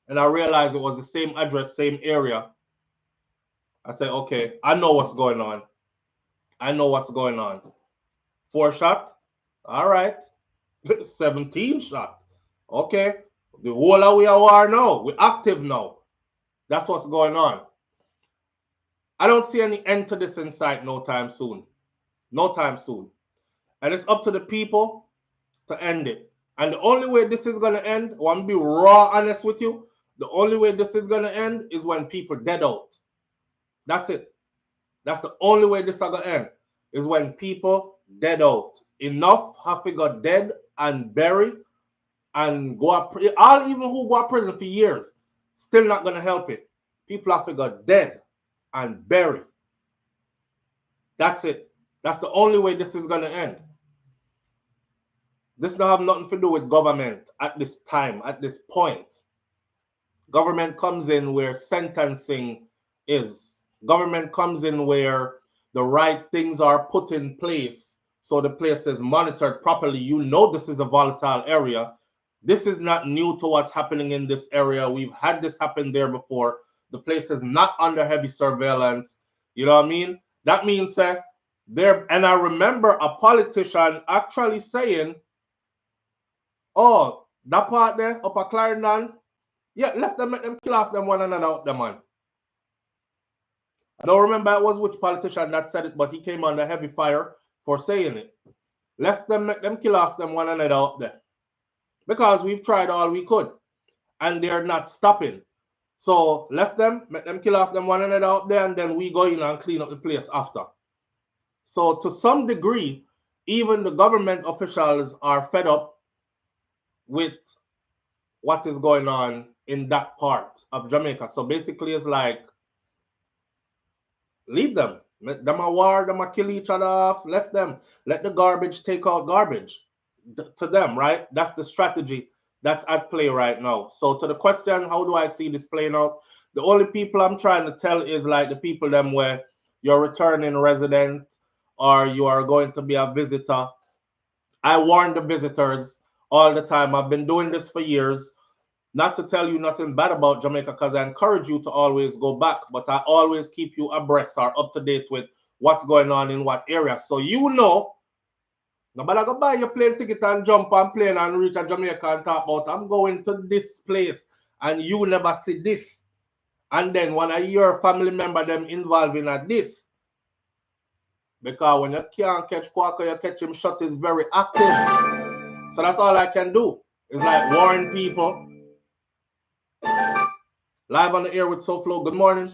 and I realized it was the same address, same area. I said, okay, I know what's going on. I know what's going on. 4 shot, all right. 17 shot, okay. The whole of we are now, we're active now. That's what's going on. I don't see any end to this in sight no time soon. No time soon. And it's up to the people to end it. And the only way this is going to end, I want to be raw honest with you, the only way this is going to end is when people dead out. That's it. That's the only way this is going to end, is when people dead out. Enough have to go dead and buried and go up. All even who go to prison for years, still not going to help it. People have to go dead and buried. That's it. That's the only way this is going to end. This don't have nothing to do with government at this time, at this point. Government comes in where sentencing is. Government comes in where the right things are put in place so the place is monitored properly. You know this is a volatile area. This is not new to what's happening in this area. We've had this happen there before. The place is not under heavy surveillance. You know what I mean? That means that there, and I remember a politician actually saying, oh, that part there up at Clarendon, yeah, let them make them kill off them one another out there, man. I don't remember it was which politician that said it, but he came under heavy fire for saying it. Let them make them kill off them one another out there. Because we've tried all we could, and they're not stopping. So let them, make them kill off them one another out there, and then we go in and clean up the place after. So to some degree, even the government officials are fed up with what is going on in that part of Jamaica. So basically it's like, leave them. Let them a war, them a kill each other off, left them. Let the garbage take out garbage to them, right? That's the strategy that's at play right now. So to the question, how do I see this playing out? The only people I'm trying to tell is like the people them where you're returning resident or you are going to be a visitor. I warn the visitors all the time. I've been doing this for years. Not to tell you nothing bad about Jamaica, because I encourage you to always go back, but I always keep you abreast or up to date with what's going on in what area. So you know, nobody go buy your plane ticket and jump on plane and reach a Jamaica and talk about, I'm going to this place, and you never see this. And then one of your family member them involved in this. Because when you can't catch Quacker, you catch him shot is very active. So that's all I can do. It's like warn people. Live on the air with SouFLo. Good morning.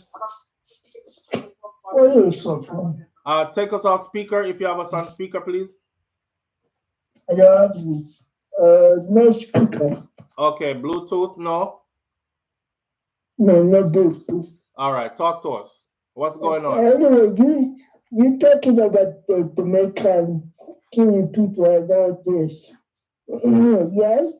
Take us off speaker if you have us on speaker, please. No speaker. Okay, Bluetooth, no. No, no Bluetooth. All right, talk to us. What's going on? Anyway, you talking about the Jamaican killing people and all this. Yes?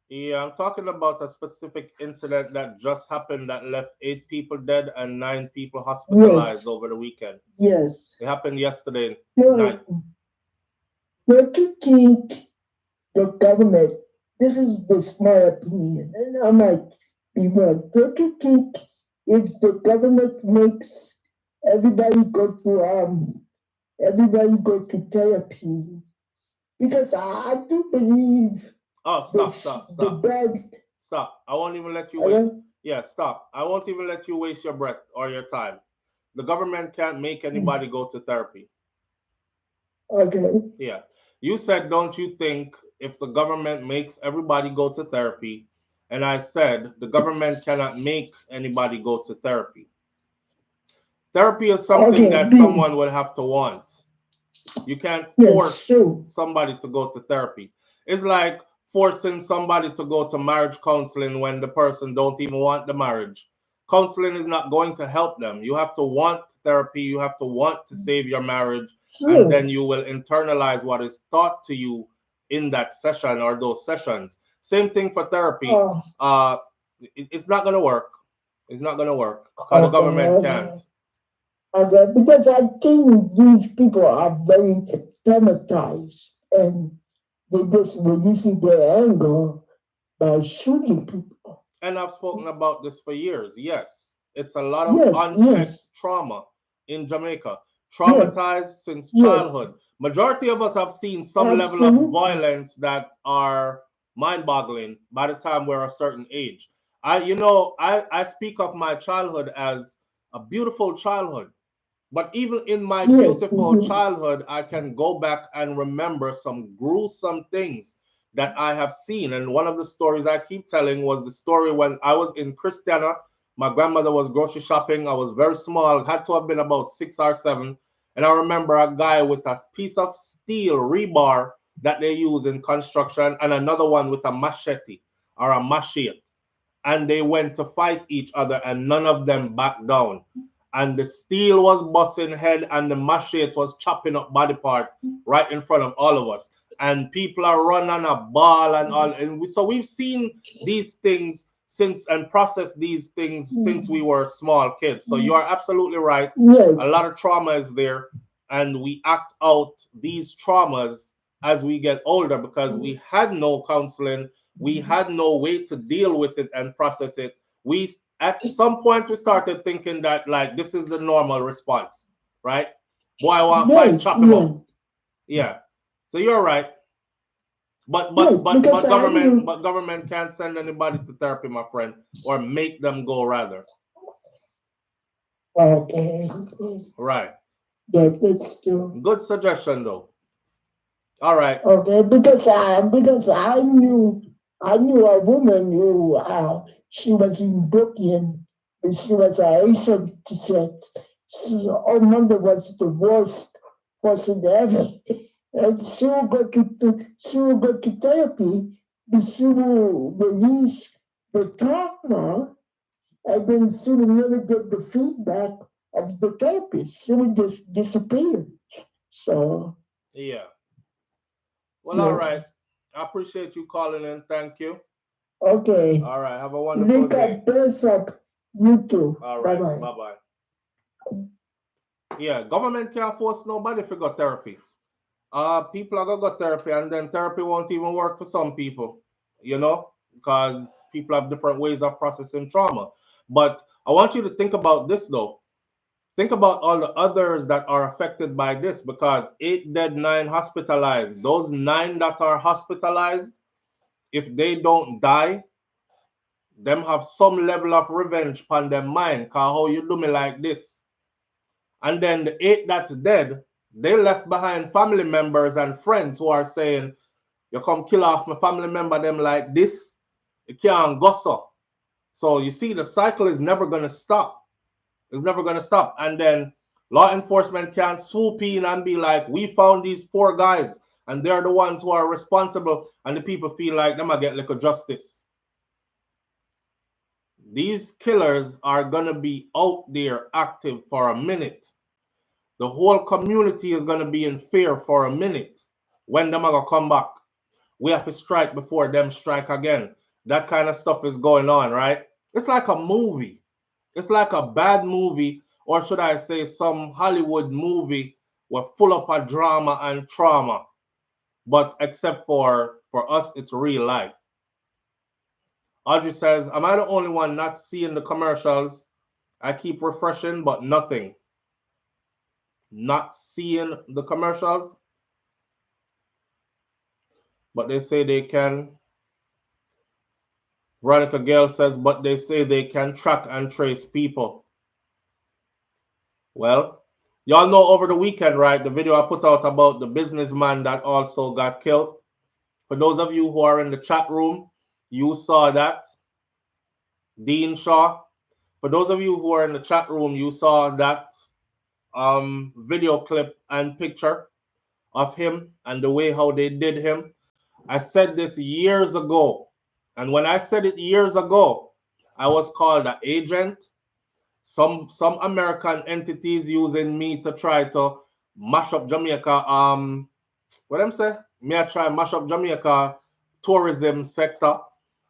Yeah, I'm talking about a specific incident that just happened that left 8 people dead and 9 people hospitalized Yes. over the weekend. Yes. It happened yesterday night. So, don't you think the government, this is this my opinion, and I might be wrong. Don't you think if the government makes everybody go to therapy, because I do believe Oh, the bad. stop. I won't even let you I wait. don't. Yeah, stop. I won't even let you waste your breath or your time. The government can't make anybody go to therapy. Okay. Yeah. You said, don't you think if the government makes everybody go to therapy? And I said, the government cannot make anybody go to therapy. Therapy is something Okay. that someone will have to want. You can't Yes. force So. somebody to go to therapy. It's like forcing somebody to go to marriage counseling when the person don't even want the marriage. Counseling is not going to help them. You have to want therapy. You have to want to save your marriage, and then True. you will internalize what is taught to you in that session or those sessions. Same thing for therapy. Oh. It's not going to work. It's not going to work because the Okay. government Okay. can't. Okay. Because I think these people are very traumatized, and they just releasing their anger by shooting people. And I've spoken about this for years. Yes, it's a lot of Yes. unchecked Yes. trauma in Jamaica, Yes. traumatized since Yes. childhood. Majority of us have seen some level of Absolutely. violence that are mind-boggling by the time we're a certain age. I speak of my childhood as a beautiful childhood. But even in my Yes. beautiful childhood, I can go back and remember some gruesome things that I have seen. And one of the stories I keep telling was the story when I was in Christiana. My grandmother was grocery shopping. I was very small, had to have been about 6 or 7. And I remember a guy with a piece of steel rebar that they use in construction and another one with a machete or a machete, and they went to fight each other and none of them backed down, and the steel was busting head and the machete was chopping up body parts right in front of all of us, and people are running a ball and all, and so we've seen these things since and processed these things since we were small kids. So you are absolutely right. Yes. A lot of trauma is there, and we act out these traumas as we get older because we had no counseling, we had no way to deal with it and process it. We at some point we started thinking that like this is the normal response, right? Boy, I want to fight, Yes. chop him Yes. up. Yeah. So you're right. But Yes. but but Because but I government knew. but government can't send anybody to therapy, my friend, or make them go rather. Okay. Right. That's true. Good suggestion though. All right. Okay, because I knew a woman who she was in Brooklyn, and she was a Asian descent. Her mother was the worst person ever, and she will go to therapy, but she will release the trauma, and then she will never get the feedback of the therapist. She will just disappear. So Yeah. Well, all yeah, right. I appreciate you calling in. Thank you. okay. All right. Have a wonderful Link day. up, best up. You too. All Bye right. bye. Bye bye. Yeah, government can't force nobody to go therapy. People are gonna go therapy, and then therapy won't even work for some people, because people have different ways of processing trauma. But I want you to think about this though. Think about all the others that are affected by this because 8 dead, 9 hospitalized. Those 9 that are hospitalized, if they don't die, them have some level of revenge upon their mind. Cause how you do me like this? And then the 8 that's dead, they left behind family members and friends who are saying, you come kill off my family member them like this, you can't go so. So you see, the cycle is never gonna stop. It's never gonna stop. And then law enforcement can't swoop in and be like, we found these 4 guys and they're the ones who are responsible, and the people feel like them I get little justice. these killers are going to be out there active for a minute. The whole community is going to be in fear for a minute. When them are going to come back, we have to strike before them strike again. That kind of stuff is going on, right? It's like a movie. It's like a bad movie, or should I say some Hollywood movie were full of a drama and trauma. But except for us, it's real life. Audrey says, am I the only one not seeing the commercials? I keep refreshing, but nothing. Not seeing the commercials? But they say they can. Veronica Gale says, but they say they can track and trace people. Well, y'all know over the weekend, right? The video I put out about the businessman that also got killed. For those of you who are in the chat room, you saw that. Dean Shaw. For those of you who are in the chat room, you saw that video clip and picture of him and the way how they did him. I said this years ago. And when I said it years ago, I was called an agent. Some American entities using me to try to mash up Jamaica. What I'm saying? Me I try mash up Jamaica tourism sector.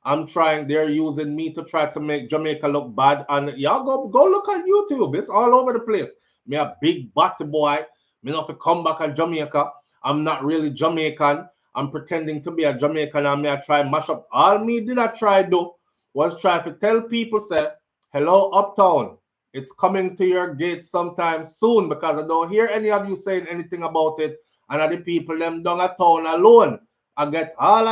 They're using me to try to make Jamaica look bad. And y'all go look on YouTube. It's all over the place. Me a big batty boy. Me not to come back to Jamaica. I'm not really Jamaican. I'm pretending to be a Jamaican, and me I try mash up. All me did I try do was try to tell people, say, hello, Uptown. It's coming to your gate sometime soon, because I don't hear any of you saying anything about it. And the people them down a town alone, I get all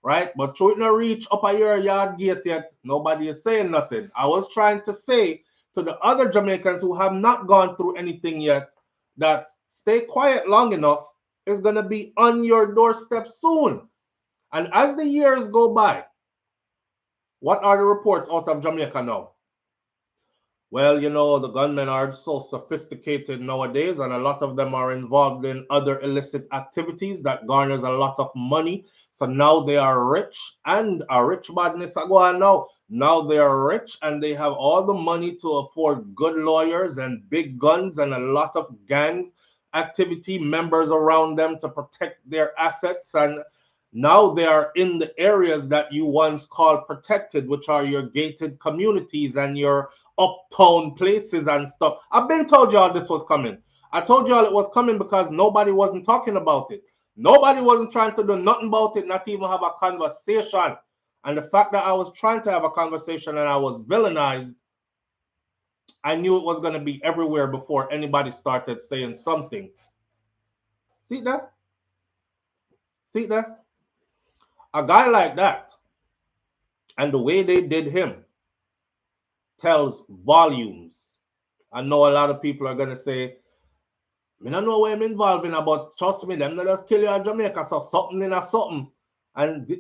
right? But through it no reach up at your yard gate yet, nobody is saying nothing. I was trying to say to the other Jamaicans who have not gone through anything yet, that stay quiet long enough. Is going to be on your doorstep soon. And as the years go by, what are the reports out of Jamaica now? Well, you know, the gunmen are so sophisticated nowadays, and a lot of them are involved in other illicit activities that garners a lot of money. So now they are rich, and a rich badness are going now. Now they are rich, and they have all the money to afford good lawyers and big guns and a lot of gangs activity members around them to protect their assets. And now they are in the areas that you once called protected, which are your gated communities and your uptown places and stuff. I've been told y'all this was coming. I told y'all it was coming because nobody wasn't talking about it. Nobody wasn't trying to do nothing about it, not even have a conversation. And the fact that I was trying to have a conversation and I was villainized, I knew it was going to be everywhere before anybody started saying something. See that? See that? A guy like that, and the way they did him, tells volumes. I know a lot of people are going to say, I don't know what I'm involved in, but trust me, them not just kill you in Jamaica, so something in a something. And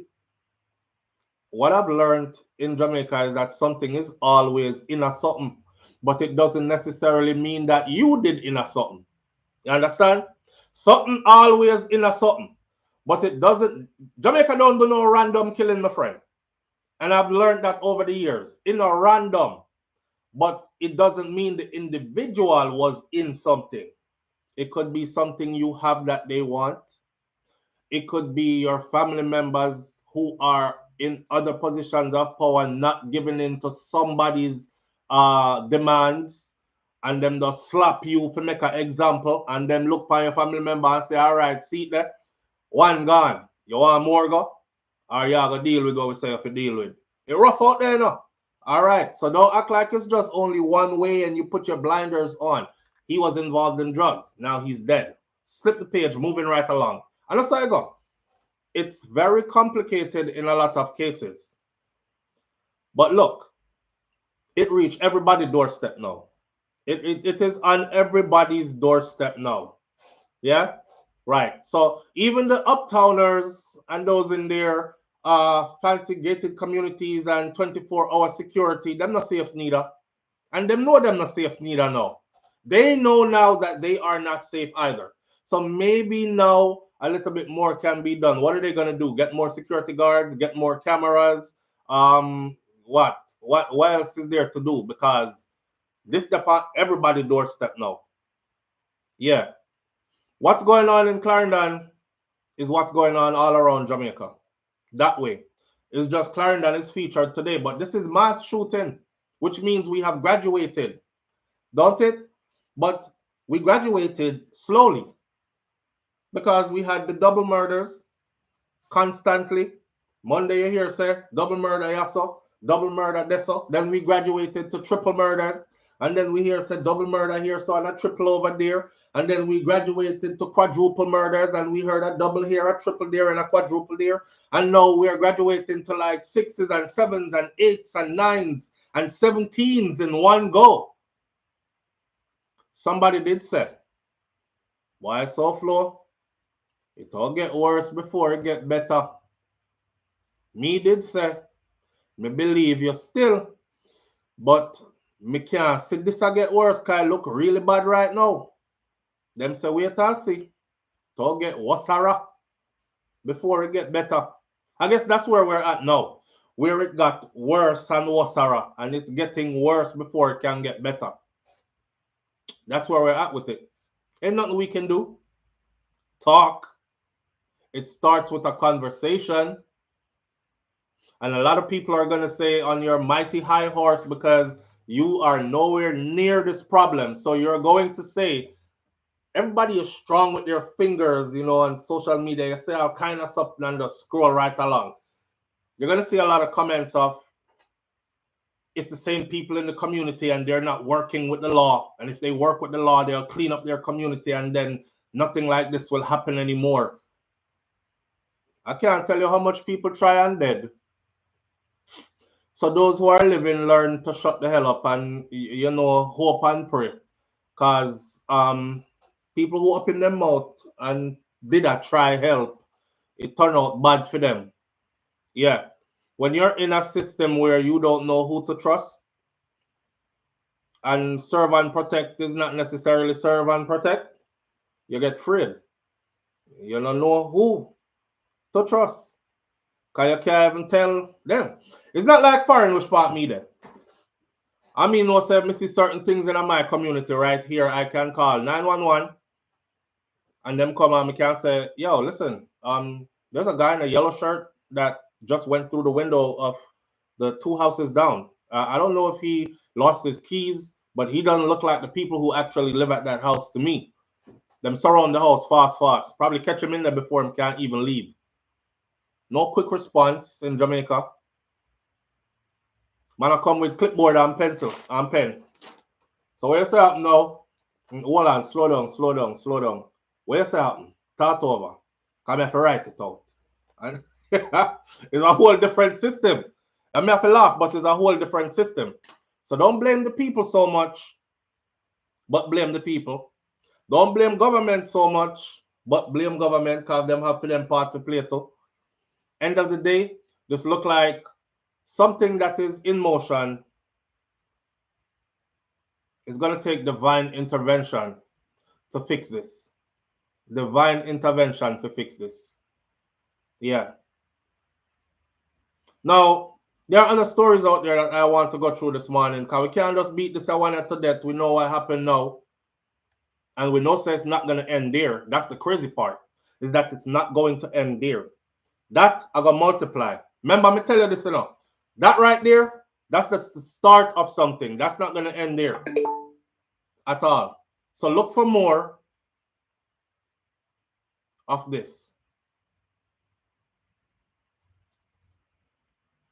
what I've learned in Jamaica is that something is always in a something, but it doesn't necessarily mean that you did in a something. You understand? Something always in a something, but it doesn't. Jamaica don't do no random killing, my friend. And I've learned that over the years, in a random, but it doesn't mean the individual was in something. It could be something you have that they want. It could be your family members who are in other positions of power not giving in to somebody's demands, and them just slap you for make an example, and then look for your family member and say, all right, see there, one gone. You want more go? Or you going to deal with what we say if you deal with. It rough out there now. All right, so don't act like it's just only one way and you put your blinders on. He was involved in drugs. Now he's dead. Slip the page, moving right along. And that's how I go. It's very complicated in a lot of cases. But look, it reached everybody's doorstep now. It is on everybody's doorstep now. Yeah? Right. So even the uptowners and those in their fancy gated communities and 24-hour security, them not safe neither. And them know them not safe neither now. They know now that they are not safe either. So maybe now a little bit more can be done. What are they going to do? Get more security guards, get more cameras, what? What else is there to do? Because this everybody doorstep now. Yeah. What's going on in Clarendon is what's going on all around Jamaica. That way. It's just Clarendon is featured today, but this is mass shooting, which means we have graduated, don't it? But we graduated slowly because we had the double murders constantly. Monday you hear say double murder yaso, double murder deso. Then we graduated to triple murders. And then we hear say double murder here, so and a triple over there. And then we graduated to quadruple murders, and we heard a double here, a triple there, and a quadruple there. And now we're graduating to like 6s and 7s and 8s and 9s and 17s in one go. Somebody did say, why SouFlo? It all get worse before it get better. Me did say, me believe you still, but me can't see this a get worse because it look really bad right now. Them say wait and see. It all get worse before it get better. I guess that's where we're at now, where it got worse and worse, and it's getting worse before it can get better. That's where we're at with it. Ain't nothing we can do. Talk. It starts with a conversation. And a lot of people are going to say on your mighty high horse because you are nowhere near this problem. So you're going to say, everybody is strong with their fingers, you know, on social media. You say all kind of stuff and just scroll right along. You're going to see a lot of comments of, it's the same people in the community and they're not working with the law. And if they work with the law, they'll clean up their community and then nothing like this will happen anymore. I can't tell you how much people try and dead. So those who are living, learn to shut the hell up and, you know, hope and pray. Because people who open their mouth and did a try help, it turned out bad for them. Yeah. When you're in a system where you don't know who to trust, and serve and protect is not necessarily serve and protect, you get afraid. You don't know who to trust. Because you can't even tell them. It's not like foreign which part me there. I mean, no, say, I see certain things in my community right here. I can call 911 and them come and I can say, yo, listen, there's a guy in a yellow shirt that just went through the window of the 2 houses down. I don't know if he lost his keys, but he doesn't look like the people who actually live at that house to me. Them surround the house fast. Probably catch him in there before him can't even leave. No quick response in Jamaica. Man, I come with clipboard and pencil and pen. So what you say happen now? Hold on, slow down. What you say happen? Start over. Come have to write it out. And it's a whole different system. I may have to laugh, but it's a whole different system. So don't blame the people so much, but blame the people. Don't blame government so much, but blame government because them have for them part to play too. End of the day, just look like something that is in motion is going to take divine intervention to fix this. Divine intervention to fix this. Yeah. Now, there are other stories out there that I want to go through this morning because we can't just beat this one to death. We know what happened now. And we know so it's not going to end there. That's the crazy part, is that it's not going to end there. That I got multiply. Remember, me tell you this, you know. That right there, that's the start of something. That's not going to end there at all. So look for more of this.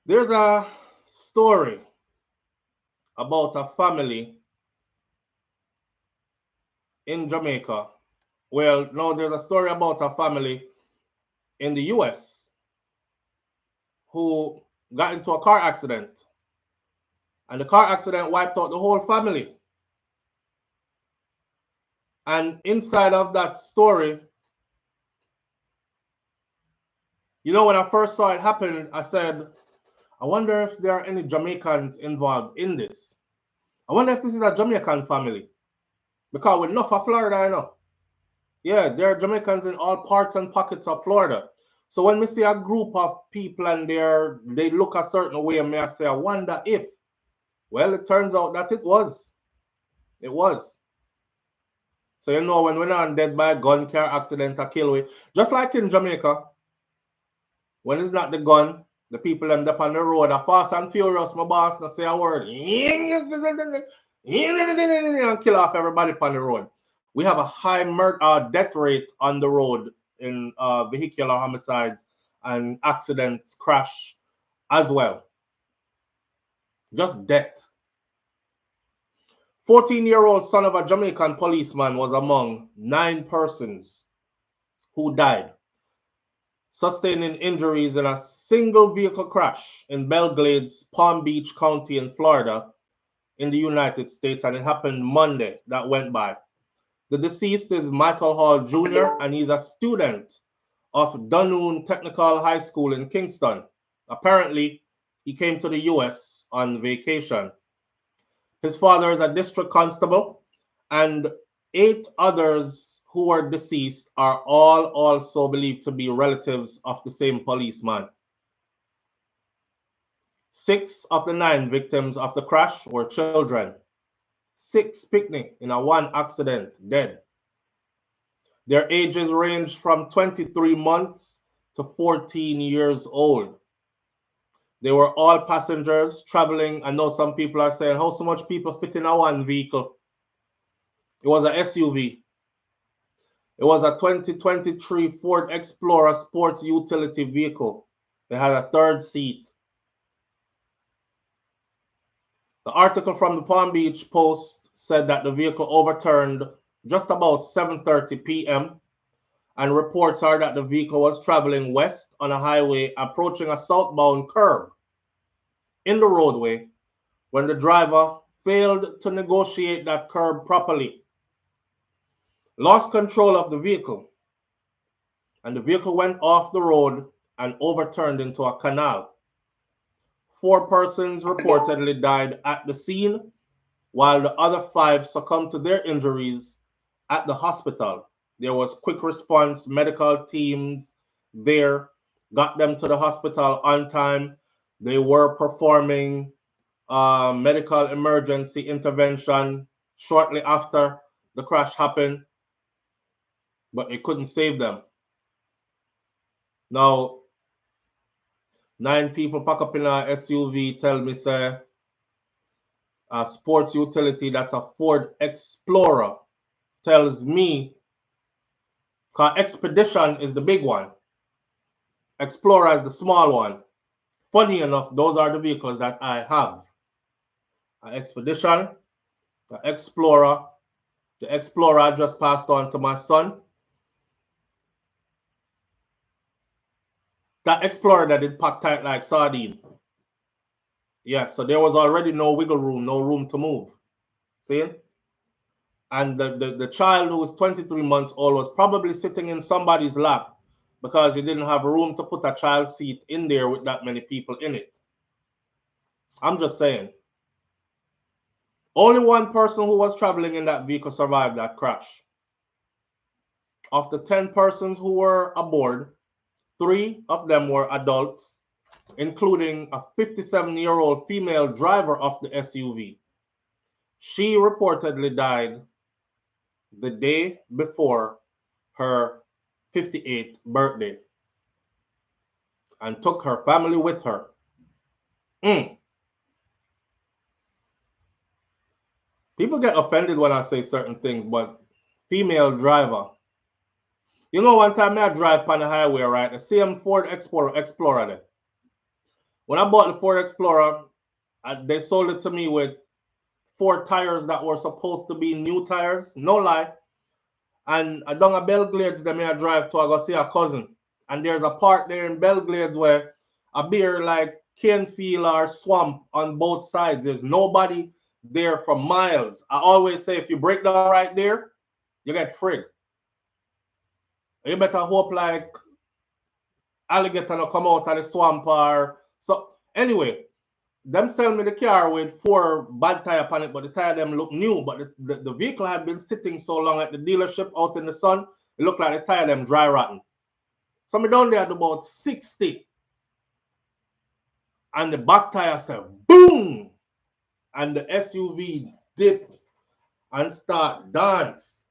There's a story about a family in Jamaica. Well, no, there's a story about a family in the US who got into a car accident. And the car accident wiped out the whole family. And inside of that story, you know, when I first saw it happen, I said, I wonder if there are any Jamaicans involved in this. I wonder if this is a Jamaican family. Because we're not for Florida, I know. Yeah, there are Jamaicans in all parts and pockets of Florida. So when we see a group of people and they look a certain way, I say, I wonder if Well, it turns out that it was. It was. So you know when we're not dead by a gun, car accident, or kill we, just like in Jamaica, when it's not the gun, the people them up on the road are fast and furious, my boss not say a word. And kill off everybody on the road. We have a high death rate on the road in vehicular homicides and accidents, crash as well. Just death. 14-year-old son of a Jamaican policeman was among 9 persons who died, sustaining injuries in a single vehicle crash in Belgrade's Palm Beach County in Florida in the United States, and it happened Monday that went by. The deceased is Michael Hall Jr., and he's a student of Dunoon Technical High School in Kingston. Apparently, he came to the U.S. on vacation. His father is a district constable, and 8 others who were deceased are all also believed to be relatives of the same policeman. 6 of the 9 victims of the crash were children. 6 picnic in a one accident, dead. Their ages ranged from 23 months to 14 years old. They were all passengers traveling. I know some people are saying, how so much people fit in a one vehicle? It was an SUV. It was a 2023 Ford Explorer sports utility vehicle. It had a 3rd seat. The article from the Palm Beach Post said that the vehicle overturned just about 7:30 p.m. and reports are that the vehicle was traveling west on a highway approaching a southbound curve in the roadway when the driver failed to negotiate that curb properly, lost control of the vehicle, and the vehicle went off the road and overturned into a canal. 4 persons reportedly died at the scene, while the other 5 succumbed to their injuries at the hospital. There was quick response medical teams there, got them to the hospital on time. They were performing medical emergency intervention shortly after the crash happened, but it couldn't save them. Now, 9 people pack up in a SUV, tell me, say, a sports utility, that's a Ford Explorer, tells me, because Expedition is the big one, Explorer is the small one. Funny enough, those are the vehicles that I have. An Expedition, the Explorer. The Explorer I just passed on to my son. That Explorer that did pack tight like sardine. Yeah, so there was already no wiggle room, no room to move. See? And the child who was 23 months old was probably sitting in somebody's lap because you didn't have room to put a child seat in there with that many people in it. I'm just saying. Only 1 person who was traveling in that vehicle survived that crash. Of the 10 persons who were aboard, 3 of them were adults, including a 57-year-old female driver of the SUV. She reportedly died the day before her 58th birthday and took her family with her. People get offended when I say certain things, but female driver. You know, one time I drive on the highway, right? The same Ford Explorer there. When I bought the Ford Explorer, they sold it to me with 4 tires that were supposed to be new tires. No lie. And down at Belglades, them I drive to, I go see a cousin. And there's a part there in Belglades where a beer like cane field or swamp on both sides. There's nobody there for miles. I always say if you break down right there, you get frigged. You better hope like alligator no come out of the swamp or so. Anyway, them sell me the car with 4 bad tire on it, but the tire them look new. But the vehicle had been sitting so long at the dealership out in the sun, it looked like the tire them dry rotten. So me down there at about 60. And the back tire said boom. and the SUV dip and start dance.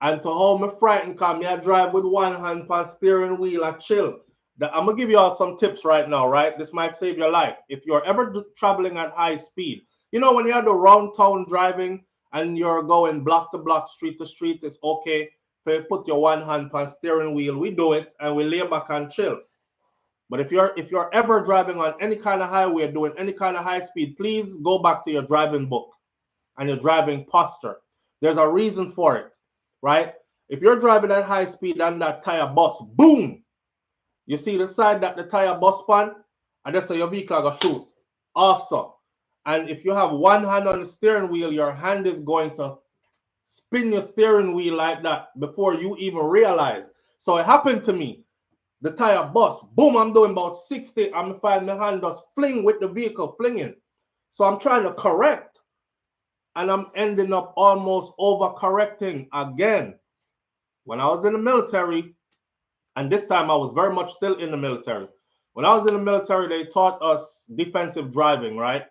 And to how me frightened, because me I drive with one hand on steering wheel and chill. I'm going to give you all some tips right now, right? This might save your life. If you're ever traveling at high speed, you know, when you're the round town driving and you're going block to block, street to street, it's okay to put your one hand on steering wheel. We do it and we lay back and chill. But if you're ever driving on any kind of highway, doing any kind of high speed, please go back to your driving book and your driving posture. There's a reason for it, right? If you're driving at high speed and that tire bust, boom, you see the side that the tire bust span, and that's how your vehicle go shoot off so. And if you have one hand on the steering wheel, your hand is going to spin your steering wheel like that before you even realize. So it happened to me. The tire bust, boom, I'm doing about 60. I'm find my hand just fling with the vehicle flinging. So I'm trying to correct, and I'm ending up almost overcorrecting again. When I was in the military, and this time I was very much still in the military. When I was in the military, they taught us defensive driving, right?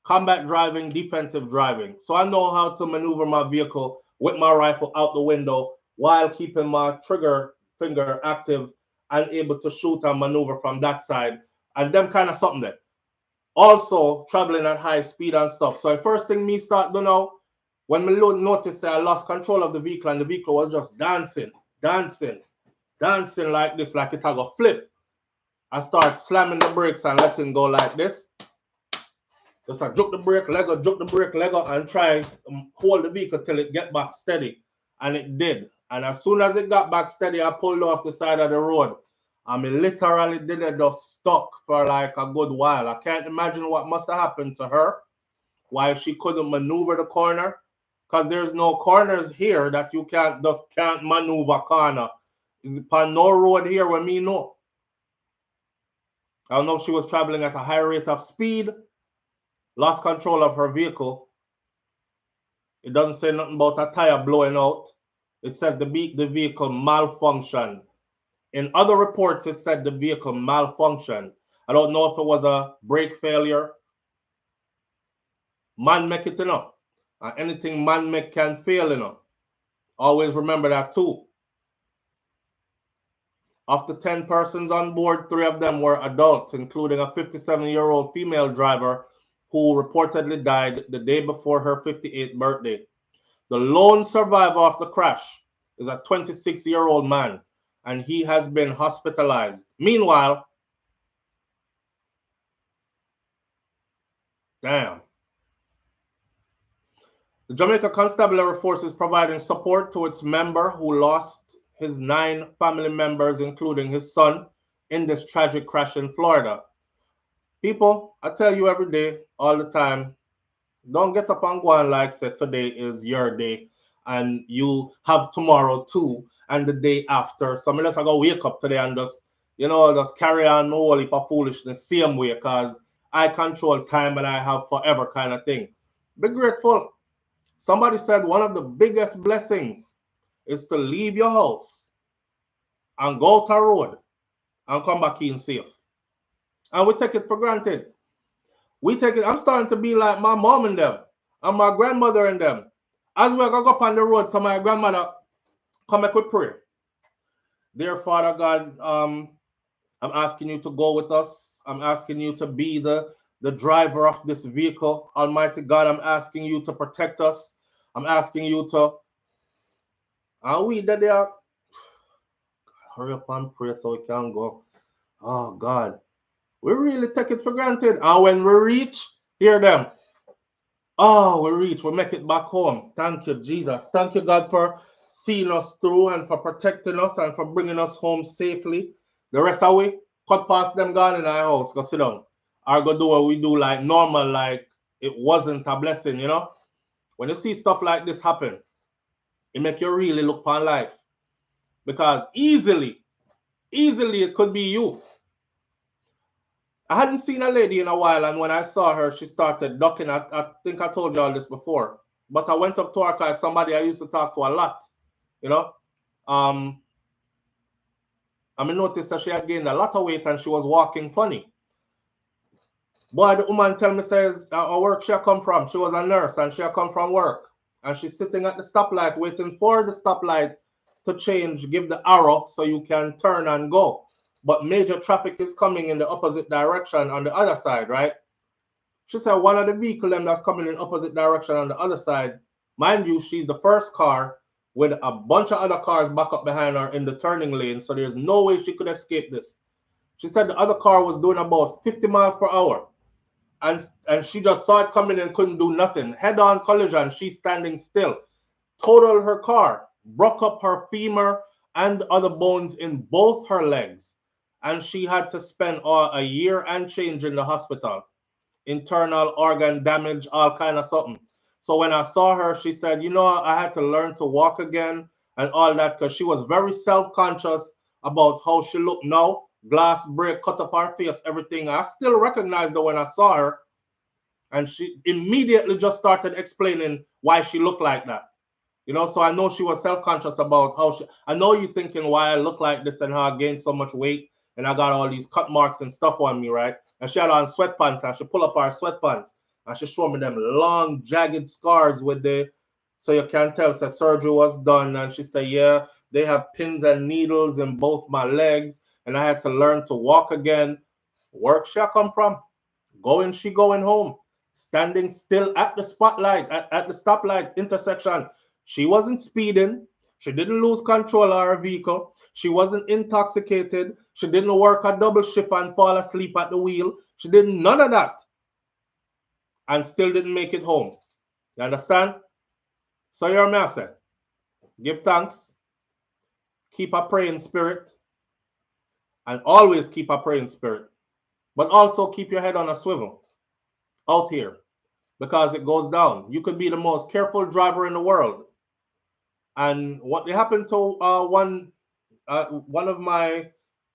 Combat driving, defensive driving. So I know how to maneuver my vehicle with my rifle out the window while keeping my trigger finger active and able to shoot and maneuver from that side. And them kind of something there. Also, traveling at high speed and stuff. So the first thing me start doing now, when me notice that I lost control of the vehicle and the vehicle was just dancing like this, like it had a flip. I start slamming the brakes and letting go like this. Just I jerk the brake, Lego, and try hold the vehicle till it get back steady. And it did. And as soon as it got back steady, I pulled off the side of the road. I mean, literally did it just stuck for like a good while. I can't imagine what must have happened to her, why she couldn't maneuver the corner. Because there's no corners here that you can't maneuver corner. Upon no road here where me know. I don't know if she was traveling at a high rate of speed, lost control of her vehicle. It doesn't say nothing about a tire blowing out. It says the vehicle malfunctioned. In other reports, it said the vehicle malfunctioned. I don't know if it was a brake failure. Man make it, you know. Anything man make can fail, you know. Always remember that too. Of the 10 persons on board, 3 of them were adults, including a 57-year-old female driver who reportedly died the day before her 58th birthday. The lone survivor of the crash is a 26-year-old man, and he has been hospitalized. Meanwhile, the Jamaica Constabulary Force is providing support to its member who lost his 9 family members, including his son, in this tragic crash in Florida. People, I tell you every day, all the time, don't get up and go on like say today is your day and you have tomorrow too and the day after. So I just go wake up today and just, you know, just carry on no whole heap of foolishness same way because I control time and I have forever kind of thing. Be grateful. Somebody said one of the biggest blessings is to leave your house and go to a road and come back in safe. And we take it for granted. We take it. I'm starting to be like my mom and them and my grandmother and them. As we go up on the road to my grandmother, come back with prayer. Dear Father God, I'm asking you to go with us. I'm asking you to be the driver of this vehicle. Almighty God, I'm asking you to protect us. I'm asking you to, and we that they are, hurry up and pray so we can go. Oh God, we really take it for granted. And when we reach, hear them. Oh, we reach, we make it back home. Thank you, Jesus. Thank you, God, for seeing us through and for protecting us and for bringing us home safely. The rest of we cut past them gone in our house, go sit down. Or go do what we do like normal, like it wasn't a blessing, you know? When you see stuff like this happen, it make you really look upon life. Because easily it could be you. I hadn't seen a lady in a while, and when I saw her, she started ducking. I think I told you all this before, but I went up to her because somebody I used to talk to a lot, you know. I noticed that she had gained a lot of weight and she was walking funny. Boy, the woman tell me says work she come from. She was a nurse and she come from work. And she's sitting at the stoplight waiting for the stoplight to change, give the arrow so you can turn and go. But major traffic is coming in the opposite direction on the other side, right? She said one of the vehicles that's coming in opposite direction on the other side, mind you, she's the first car with a bunch of other cars back up behind her in the turning lane, so there's no way she could escape this. She said the other car was doing about 50 miles per hour, and she just saw it coming and couldn't do nothing. Head-on collision, she's standing still. Totaled her car, broke up her femur and other bones in both her legs, and she had to spend a year and change in the hospital. Internal organ damage, all kind of something. So when I saw her, she said, you know, I had to learn to walk again and all that because she was very self-conscious about how she looked now. Glass break, cut up her face, everything. I still recognized her when I saw her. And she immediately just started explaining why she looked like that. You know, so I know she was self-conscious about how she, I know you're thinking why I look like this and how I gained so much weight and I got all these cut marks and stuff on me, right? And she had on sweatpants and she pull up her sweatpants and she showed me them long, jagged scars with the, so you can tell, so surgery was done. And she said, yeah, they have pins and needles in both my legs and I had to learn to walk again. Work she come from? She going home, standing still at the spotlight, at the stoplight intersection. She wasn't speeding. She didn't lose control of her vehicle. She wasn't intoxicated. She didn't work a double shift and fall asleep at the wheel. She did none of that and still didn't make it home. You understand? So you're a say, give thanks, keep a praying spirit, and always keep a praying spirit. But also keep your head on a swivel out here because it goes down. You could be the most careful driver in the world. And what happened to one of my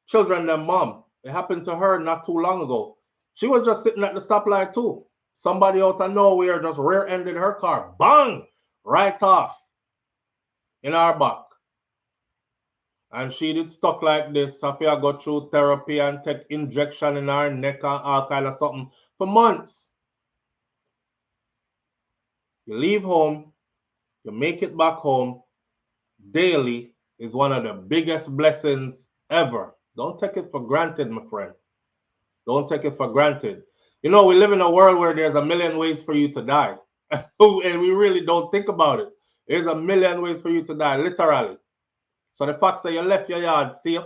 children, their mom, it happened to her not too long ago. She was just sitting at the stoplight too. Somebody out of nowhere just rear-ended her car. Bang! Right off in our back. And she did stuck like this. Sophia got through therapy and take injection in her neck and all kind of something for months. You leave home, you make it back home daily is one of the biggest blessings ever. Don't take it for granted, my friend. Don't take it for granted. You know, we live in a world where there's a million ways for you to die. And we really don't think about it. There's a million ways for you to die, literally. So the fact that you left your yard safe,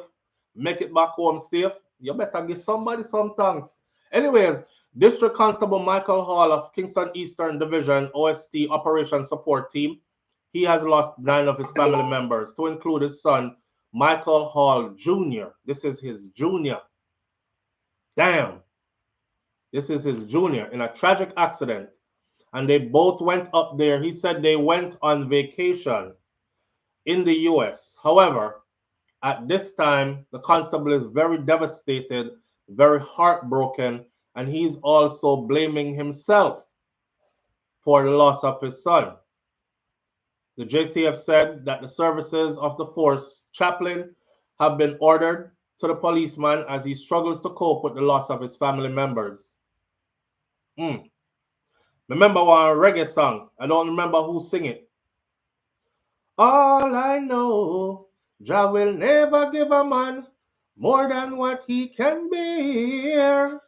make it back home safe, you better give somebody some thanks. Anyways, District Constable Michael Hall of Kingston Eastern Division OST Operation Support Team, he has lost 9 of his family members, to include his son, Michael Hall Jr. This is his junior. Damn. This is his junior in a tragic accident. And they both went up there. He said they went on vacation in the U.S. However, at this time, the constable is very devastated, very heartbroken, and he's also blaming himself for the loss of his son. The JCF said that the services of the force chaplain have been ordered to the policeman as he struggles to cope with the loss of his family members. Remember one reggae song. I don't remember who sing it. All I know, Jah will never give a man more than what he can bear.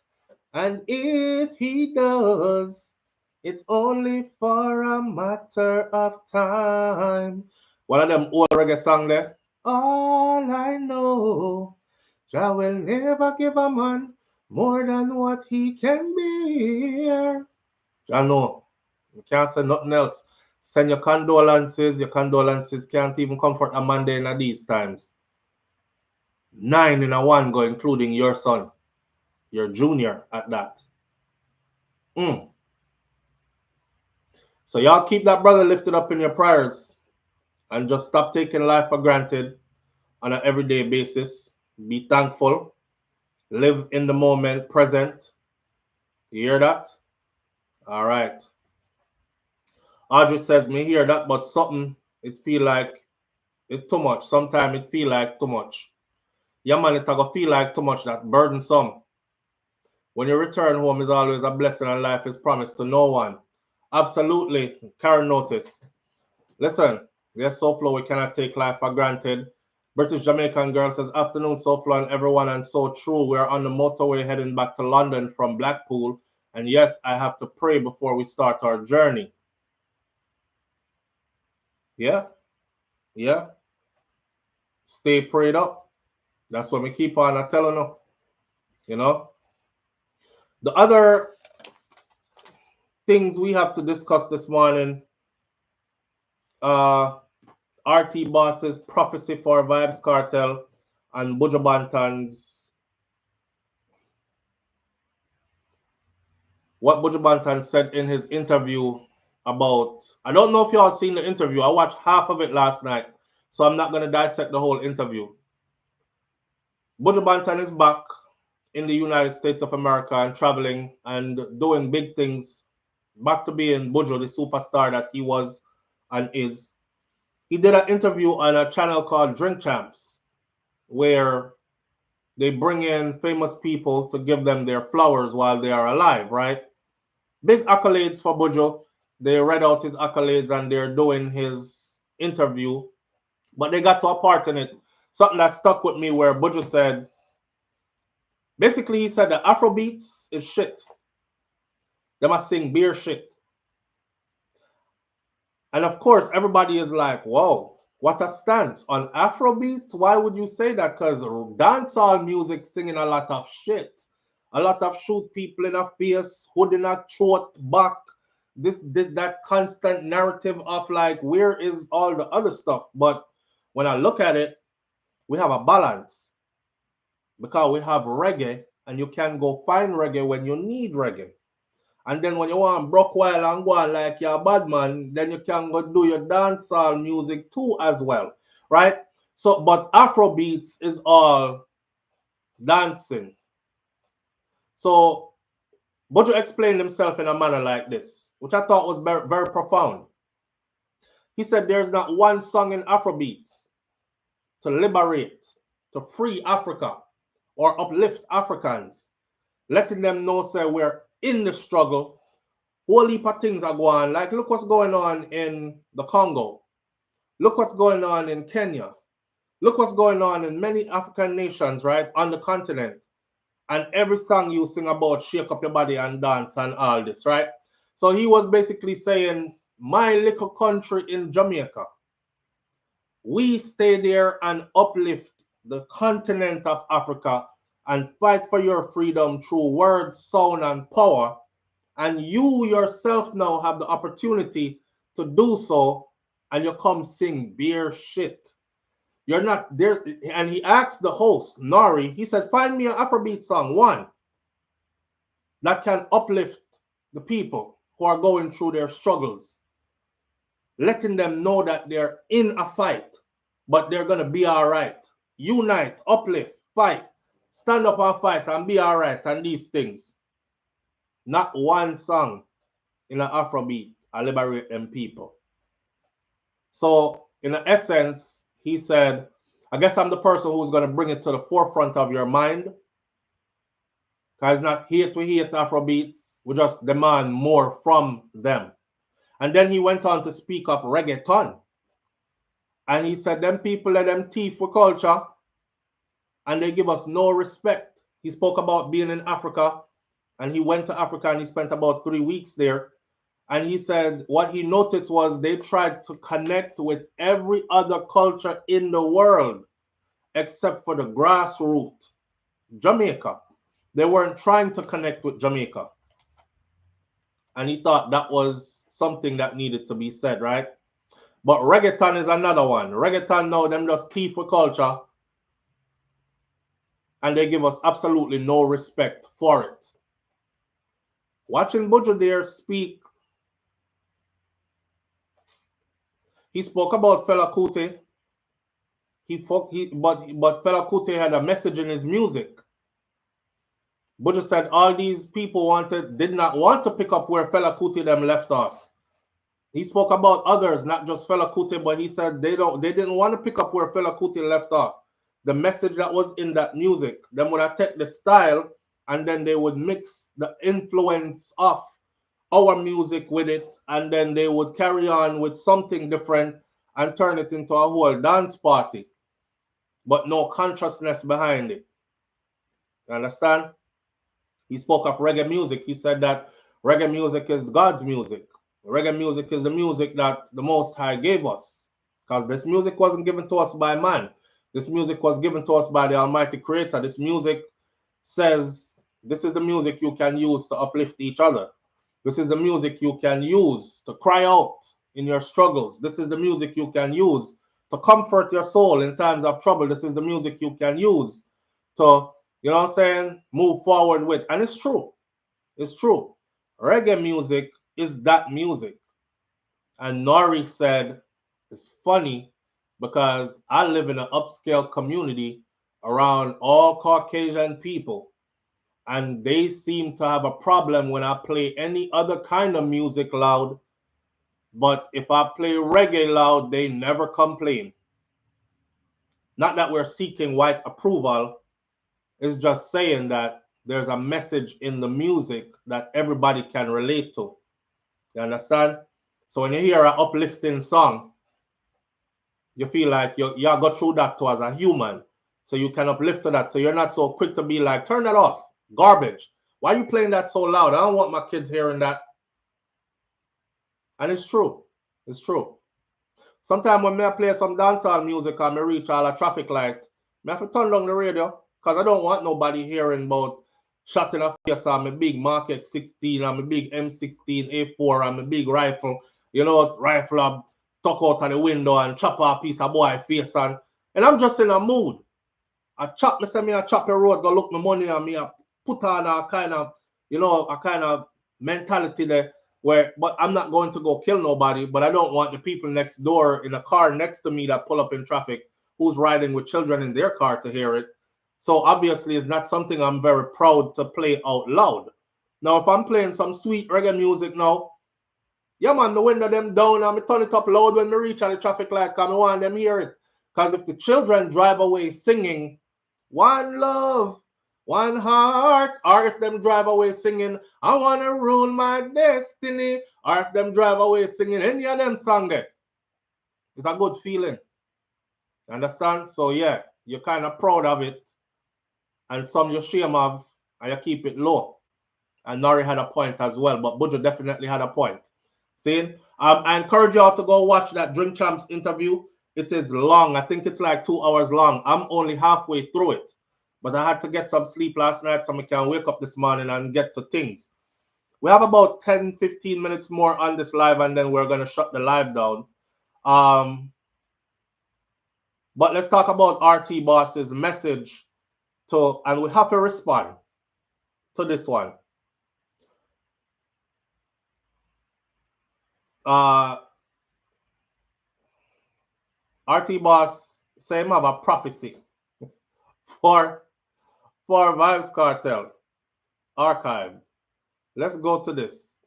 And if he does, it's only for a matter of time. One of them old reggae song there. All I know, Jah will never give a man more than what he can bear. I know. You can't say nothing else. Send your condolences. Your condolences can't even comfort a man there in these times. 9 in a one go, including your son. Your junior at that. So y'all keep that brother lifted up in your prayers. And just stop taking life for granted on an everyday basis. Be thankful. Live in the moment, present. You hear that? All right. Audrey says, me hear that, but something, it feel like it's too much. Sometimes it feel like too much. Yeah, man, it go feel like too much, that burdensome. When you return home is always a blessing and life is promised to no one. Absolutely. Karen notice. Listen, yes, SouFlo, we cannot take life for granted. British Jamaican girl says, afternoon, SouFlo and everyone, and so true. We're on the motorway heading back to London from Blackpool. And yes, I have to pray before we start our journey. Yeah, yeah. Stay prayed up. That's what we keep on telling you. You know? The other things we have to discuss this morning, RT Boss's prophecy for Vybz Kartel and Buju Banton's, what Buju Banton said in his interview about, I don't know if y'all seen the interview. I watched half of it last night, so I'm not going to dissect the whole interview. Buju Banton is back in the United States of America and traveling and doing big things, back to being Buju, the superstar that he was and is. He did an interview on a channel called Drink Champs, where they bring in famous people to give them their flowers while they are alive, right? Big accolades for Buju. They read out his accolades and they're doing his interview. But they got to a part in it, something that stuck with me, where Buju said, basically he said that Afrobeats is shit. They must sing beer shit. And of course, everybody is like, whoa, what a stance. On Afrobeats, why would you say that? Because dancehall music singing a lot of shit. A lot of shoot people in a face, hood in a throat, back. This that constant narrative of like, where is all the other stuff? But when I look at it, we have a balance. Because we have reggae, and you can go find reggae when you need reggae. And then when you want broke while and go on like you're a bad man, then you can go do your dancehall music too as well, right? So, but Afrobeats is all dancing. So, Buju explained himself in a manner like this, which I thought was very, very profound. He said there's not one song in Afrobeats to liberate, to free Africa or uplift Africans, letting them know, say, we're in the struggle. Whole heap of things are going on. Like, look what's going on in the Congo. Look what's going on in Kenya. Look what's going on in many African nations, right, on the continent. And every song you sing about shake up your body and dance and all this, right? So he was basically saying, my little country in Jamaica, we stay there and uplift the continent of Africa and fight for your freedom through word, sound, and power. And you yourself now have the opportunity to do so, and you come sing beer shit. You're not there. And he asked the host, Nori, he said, find me an Afrobeat song, one, that can uplift the people who are going through their struggles, letting them know that they're in a fight, but they're going to be all right. Unite, uplift, fight, stand up and fight and be all right, and these things. Not one song in an Afrobeat I liberate them people. So in essence, he said, I guess I'm the person who's going to bring it to the forefront of your mind. Because it's not hate, we hate Afrobeats. We just demand more from them. And then he went on to speak of reggaeton. And he said, them people are them thief for culture. And they give us no respect. He spoke about being in Africa. And he went to Africa and he spent about 3 weeks there. And he said what he noticed was they tried to connect with every other culture in the world except for the grassroots, Jamaica. They weren't trying to connect with Jamaica. And he thought that was something that needed to be said, right? But reggaeton is another one. Reggaeton now, them just thief for culture. And they give us absolutely no respect for it. Watching Buju there speak, he spoke about Fela Kuti. But Fela Kuti had a message in his music. Buju said all these people did not want to pick up where Fela Kuti them left off. He spoke about others, not just Fela Kuti, but he said they didn't want to pick up where Fela Kuti left off. The message that was in that music, them would have taken the style and then they would mix the influence of our music with it, and then they would carry on with something different and turn it into a whole dance party, but no consciousness behind it. You understand? He spoke of reggae music. He said that reggae music is God's music. Reggae music is the music that the Most High gave us, because this music wasn't given to us by man. This music was given to us by the Almighty Creator. This music says this is the music you can use to uplift each other. This is the music you can use to cry out in your struggles. This is the music you can use to comfort your soul in times of trouble. This is the music you can use to, you know what I'm saying, move forward with. And it's true. It's true. Reggae music is that music. And Nori said, it's funny because I live in an upscale community around all Caucasian people, and they seem to have a problem when I play any other kind of music loud. But if I play reggae loud, they never complain. Not that we're seeking white approval. It's just saying that there's a message in the music that everybody can relate to. You understand? So when you hear an uplifting song, you feel like you go through that too as a human. So you can uplift to that. So you're not so quick to be like, turn that off. Garbage. Why are you playing that so loud? I don't want my kids hearing that. And it's true. It's true. Sometimes when I play some dancehall music and I reach all a traffic light, I have to turn down the radio because I don't want nobody hearing about shot in a face on my big Mark X16 and my big M16 A4 and my big rifle. You know, rifle I tuck out of the window and chop a piece of boy face and I'm just in a mood. I chop a road, go look my money and me I put on a kind of, you know, a kind of mentality there where, but I'm not going to go kill nobody, but I don't want the people next door in a car next to me that pull up in traffic who's riding with children in their car to hear it. So obviously it's not something I'm very proud to play out loud. Now, if I'm playing some sweet reggae music now, yeah man, the window them down and I turn it up loud when I reach at the traffic light because I want them hear it. Because if the children drive away singing one love, one heart, or if them drive away singing I want to rule my destiny, or if them drive away singing any of them song there, it's a good feeling. Understand? So yeah, you're kind of proud of it, and some you're ashamed of, and you keep it low. And Nori had a point as well, but Buju definitely had a point. See? I encourage you all to go watch that Drink Champs interview. It is long. I think it's like 2 hours long. I'm only halfway through it. But I had to get some sleep last night so I can wake up this morning and get to things. We have about 10, 15 minutes more on this live, and then we're going to shut the live down. But let's talk about RT Boss's message to, and we have to respond to this one. RT Boss say him have a prophecy for Vybz Kartel archived. Let's go to this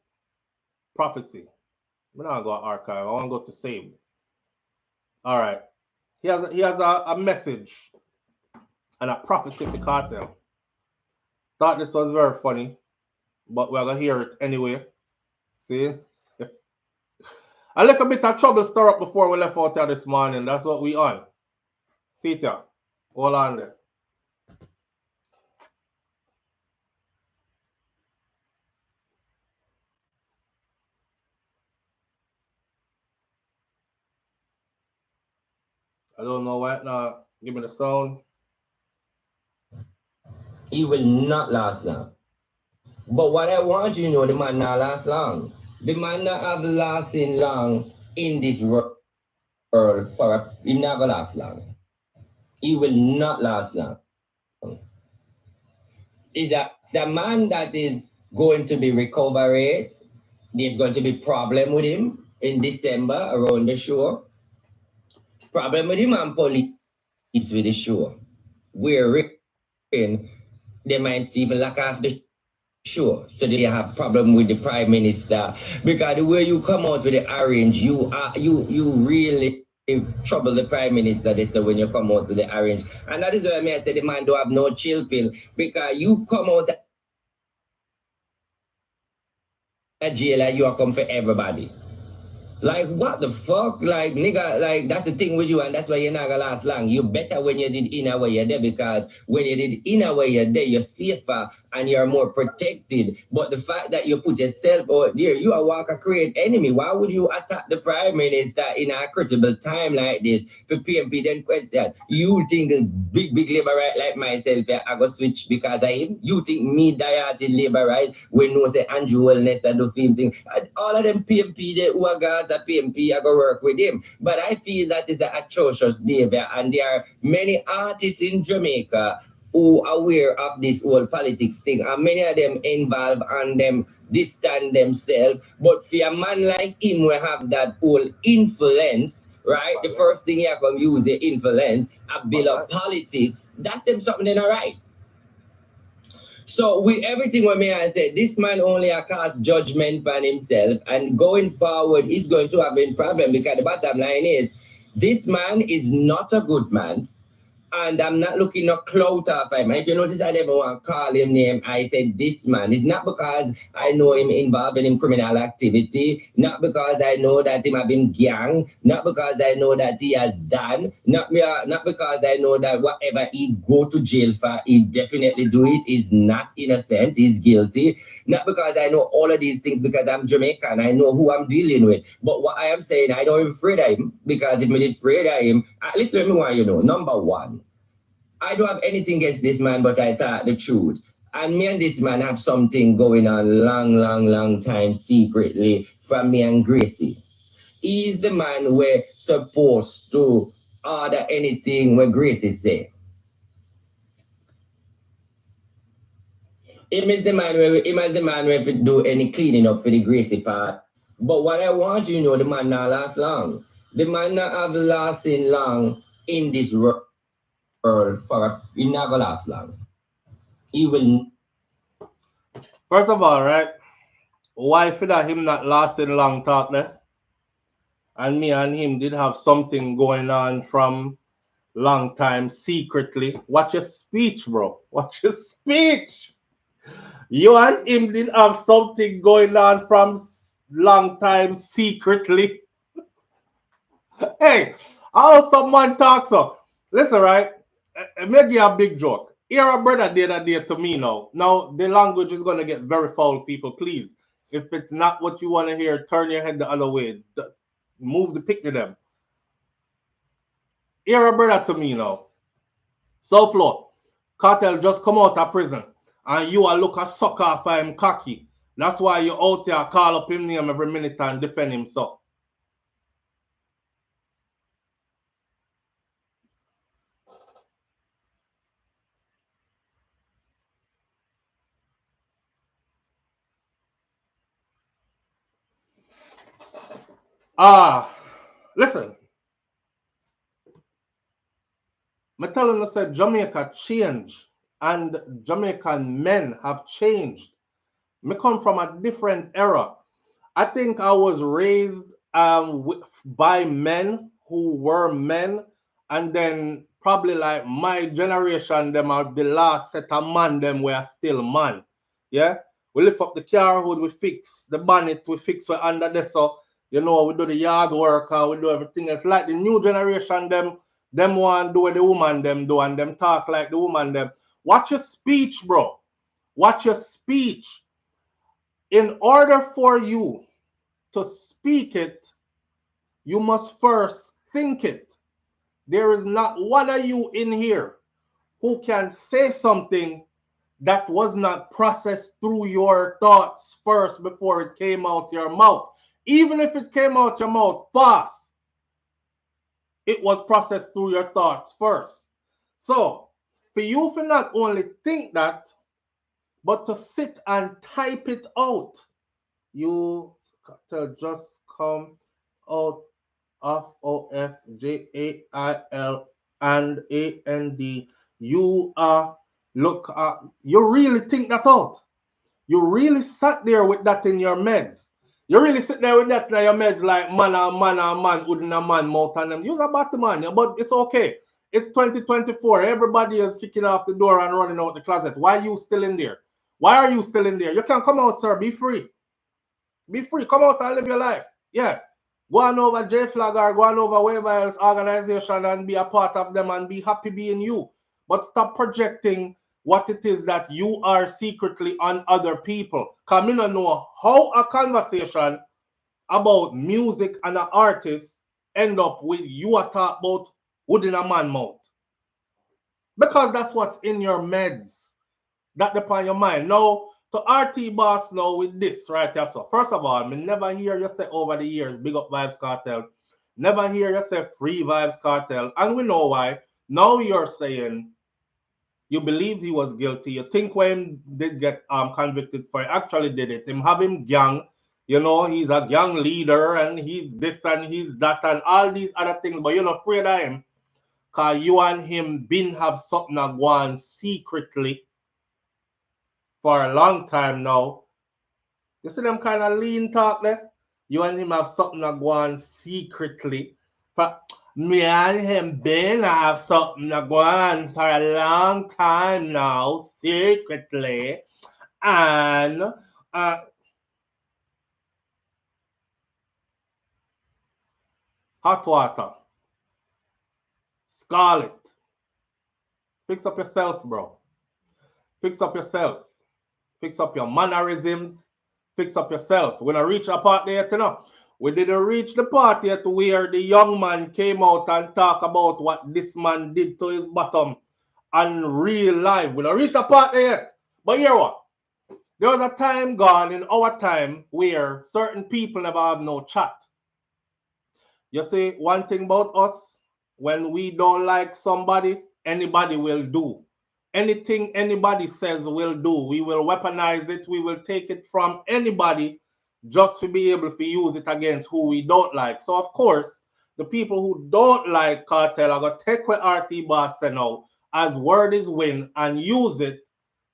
prophecy. We're not going to archive. I want to go to saved. All right. He has a message and a prophecy to Kartel. Thought this was very funny, but we're going to hear it anyway. See? A little bit of trouble stir up before we left out here this morning. That's what we on. See it here. Hold on there. I don't know what now. Give me the sound. He will not last long. But what I want you to know, the man not last long. The man not have lasting long in this world. He not gonna last long. He will not last long. Is that the man that is going to be recovered? There's going to be problem with him in December around the show. Problem with him and police with the show. We're in, they might even lock off the show. So they have problem with the Prime Minister. Because the way you come out with the orange, you really trouble the Prime Minister this when you come out with the orange. And that is why I say the man don't have no chill pill. Because you come out a jail and you are come for everybody. Like, what the fuck? Like, nigga, like, that's the thing with you, and that's why you're not gonna last long. You better when you did inner where you're there, because when you did inner where you're there, you're safer and you're more protected. But the fact that you put yourself out there, you are walk a create enemy. Why would you attack the Prime Minister in a critical time like this? For PMP, then question, you think a big labor right like myself, I go switch because of him? You think me die in labor right when no say Andrew Wellness and do film thing? And all of them PMP, they who are guys at PMP, I go work with him. But I feel that is an atrocious behavior, and there are many artists in Jamaica who are aware of this whole politics thing, and many of them involved and them distance themselves. But for a man like him, we have that whole influence, right? The first thing you can use the influence, a bill of politics. That's them something in all right. So with everything what me I said, this man only a cast judgment on himself, and going forward, he's going to have a problem, because the bottom line is, this man is not a good man, and I'm not looking no clout off him. If you notice, I never want to call him name. I said this man. It's not because I know him involved in criminal activity, not because I know that him have been gang, not because I know that he has done, not because I know that whatever he go to jail for, he definitely do it. He's not innocent. He's guilty. Not because I know all of these things, because I'm Jamaican. I know who I'm dealing with. But what I am saying, I don't afraid of him, because if I did afraid of him, at least let me want you know. Number one, I don't have anything against this man, but I thought the truth. And me and this man have something going on long time secretly from me and Gracie. He's the man we're supposed to order anything where Gracie say. Him is the man where if do any cleaning up for the Gracie part. But what I want you to know, the man not last long. The man not have lasting long in this world for he not gonna last long. He will. First of all, right, why for that him not lasting long talk there? And me and him did have something going on from long time secretly. Watch your speech, bro. Watch your speech. You and him did have something going on from long time secretly. Hey, how someone talks so? Listen, right? Me give you a big joke. Here a brother did that day to me now. Now the language is gonna get very foul, people. Please, if it's not what you want to hear, turn your head the other way. Move the pick to them. Here a brother to me now. SouFLo, Kartel just come out of prison, and you are look a sucker for him cocky. That's why you out there call up him name every minute and defend him so. Listen. I'm telling you, that Jamaica changed and Jamaican men have changed. Me come from a different era. I think I was raised by men who were men, and then probably like my generation, them are the last set of man, them were still man. Yeah, we lift up the car hood, we fix the bonnet, we fix we under there, so you know we do the yard work and we do everything. It's like the new generation, them want do what the woman them do, and them talk like the woman them. Watch your speech, bro. Watch your speech. In order for you to speak it, you must first think it. There is not one of you in here who can say something that was not processed through your thoughts first before it came out your mouth. Even if it came out your mouth fast, it was processed through your thoughts first. So, for you to not only think that, but to sit and type it out, you to just come out of OFJAIL and AND. You you really think that out. You really sat there with that in your meds. You really sit there with that in your meds like man, wouldn't a man, mouth and them. You're a bad man, yeah, but it's okay. It's 2024. Everybody is kicking off the door and running out the closet. Why are you still in there? Why are you still in there? You can come out, sir. Be free. Be free. Come out and live your life. Yeah. Go on over J-Flag or go on over whatever else organization and be a part of them and be happy being you. But stop projecting what it is that you are secretly on other people. Because I don't know how a conversation about music and an artist end up with you a talk about wood in a man mouth. Because that's what's in your meds. That depend your mind. Now, to RT Boss now with this right here. So first of all, me never hear you say over the years, big up Vybz Kartel. Never hear you say free Vybz Kartel. And we know why. Now you're saying you believe he was guilty. You think when did get convicted for it, actually did it. Him have him gang, you know, he's a gang leader and he's this and he's that and all these other things, but you're not afraid of him. Cause you and him been have something that go on secretly for a long time now. You see them kind of lean talk there? You and him have something that go on secretly. For me and him been have something that go on for a long time now, secretly. And hot water. Scarlet. Fix up yourself, bro. Fix up yourself. Fix up your mannerisms. Fix up yourself. We're gonna reach a part yet, you know. We didn't reach the part yet where the young man came out and talk about what this man did to his bottom and real life. We don't reach the part yet. But hear what? There was a time gone in our time where certain people never have no chat. You see, one thing about us, when we don't like somebody, anybody will do. Anything anybody says will do. We will weaponize it. We will take it from anybody just to be able to use it against who we don't like. So, of course, the people who don't like Kartel are going to take what RT Boss said now as word is win and use it.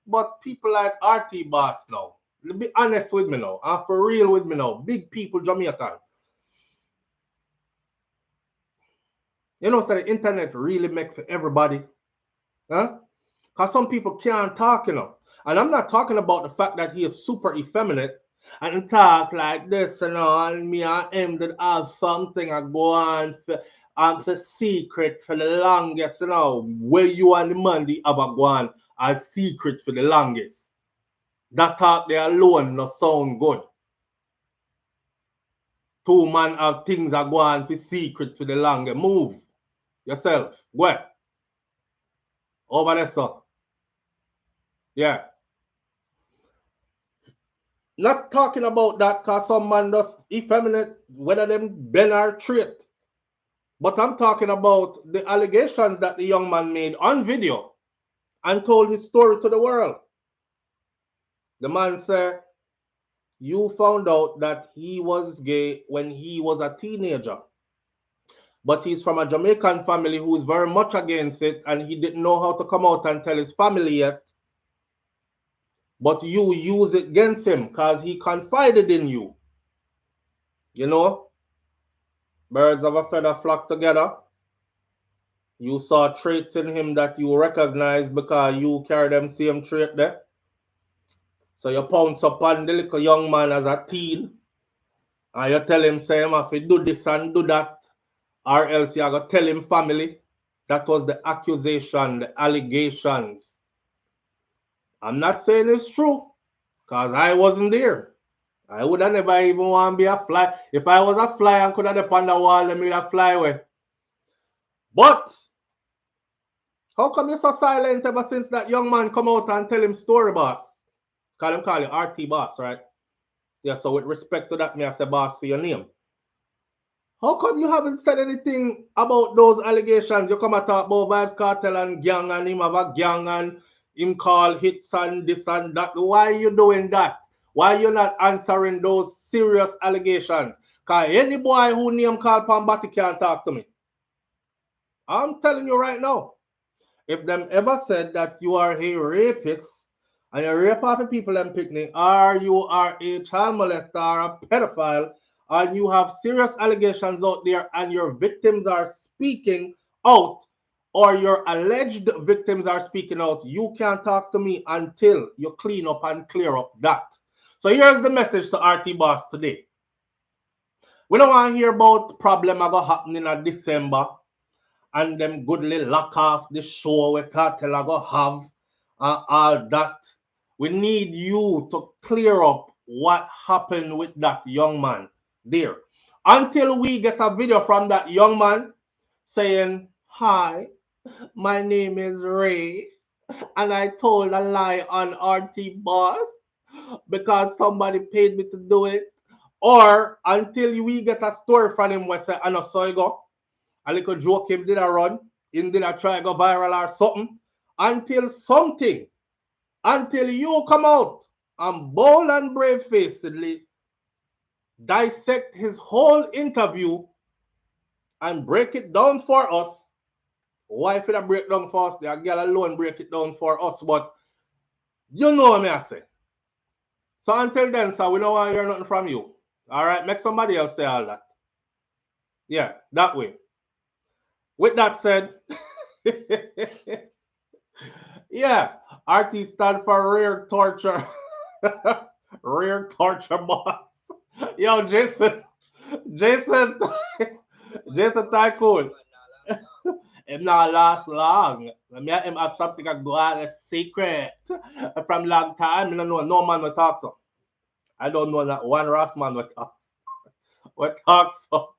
But people like RT Boss now, be honest with me now, and for real with me now, big people Jamaican. You know, so the internet really make for everybody. Huh? Because some people can't talk, you know. And I'm not talking about the fact that he is super effeminate and talk like this, you know, and me and him that have something I go on for secret for the longest, you know, where you and the man the ever go on as secret for the longest. That talk there alone no sound good. Two man have things that go on for secret for the longest. Move yourself. Go over there, sir. Yeah. Not talking about that because some man does effeminate, whether them ben or trait. But I'm talking about the allegations that the young man made on video and told his story to the world. The man said, you found out that he was gay when he was a teenager. But he's from a Jamaican family who is very much against it, and he didn't know how to come out and tell his family yet. But you use it against him because he confided in you. You know, birds of a feather flock together. You saw traits in him that you recognize because you carry them same trait there. So you pounce upon the little young man as a teen. And you tell him, say, him have to do this and do that. Or else you are going to tell him family. That was the accusation, the allegations. I'm not saying it's true. Because I wasn't there. I would have never even want to be a fly. If I was a fly and could have depend on the wall, let me fly away. But how come you're so silent ever since that young man come out and tell him story, boss? Call you RT Boss, right? Yeah, so with respect to that, me I say boss for your name. How come you haven't said anything about those allegations? You come and talk about Vybz Kartel and gang and him have a gang and him call hits and this and that. Why are you doing that? Why you not answering those serious allegations? Because any boy who name call Pambati can't talk to me. I'm telling you right now. If them ever said that you are a rapist and you rape off the people and picnic, or you are a child molester or a pedophile, and you have serious allegations out there and your victims are speaking out, or your alleged victims are speaking out, you can't talk to me until you clean up and clear up that. So here's the message to RT Boss today. We don't want to hear about the problem that go happen in December and them goodly lock off the show where Kartel are go have and all that. We need you to clear up what happened with that young man there. Until we get a video from that young man saying, "Hi, my name is Ray, and I told a lie on RT Boss because somebody paid me to do it." Or until we get a story from him where say, "I know so you go. A little joke him did a run, him did a try go viral or something." Until you come out and bold and brave-facedly dissect his whole interview and break it down for us. Why if it break down for us? The girl alone break it down for us, but you know what I say. So until then, sir, we don't want to hear nothing from you. All right, make somebody else say all that. Yeah, that way. With that said, yeah, RT stand for rare torture. Rare torture boss. Yo, Jason, Jason, Jason Tycoon. Him not last long. Me and him have something that go out a secret from long time. I don't know no man will talk so. I don't know that one Ross man will talk. Will talk so.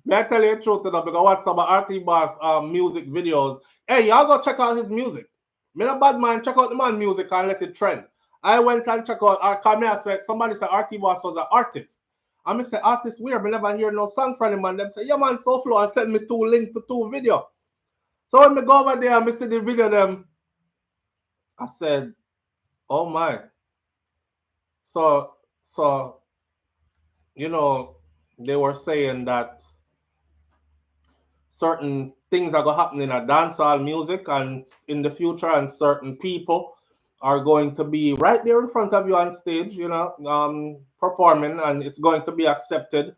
May I tell you the truth enough because I watch some of RT Boss music videos. Hey, y'all go check out his music. Me no bad man, check out the man music and let it trend. I went and check out I said somebody said RT Boss was an artist. I me say artist weird, me never hear no song from him and them say, yeah man, SouFlo and send me 2 links to 2 video. So when me go over there and me see the video them, I said, oh my. So you know, they were saying that certain things are going to happen in a dancehall music and in the future, and certain people are going to be right there in front of you on stage, you know, performing, and it's going to be accepted.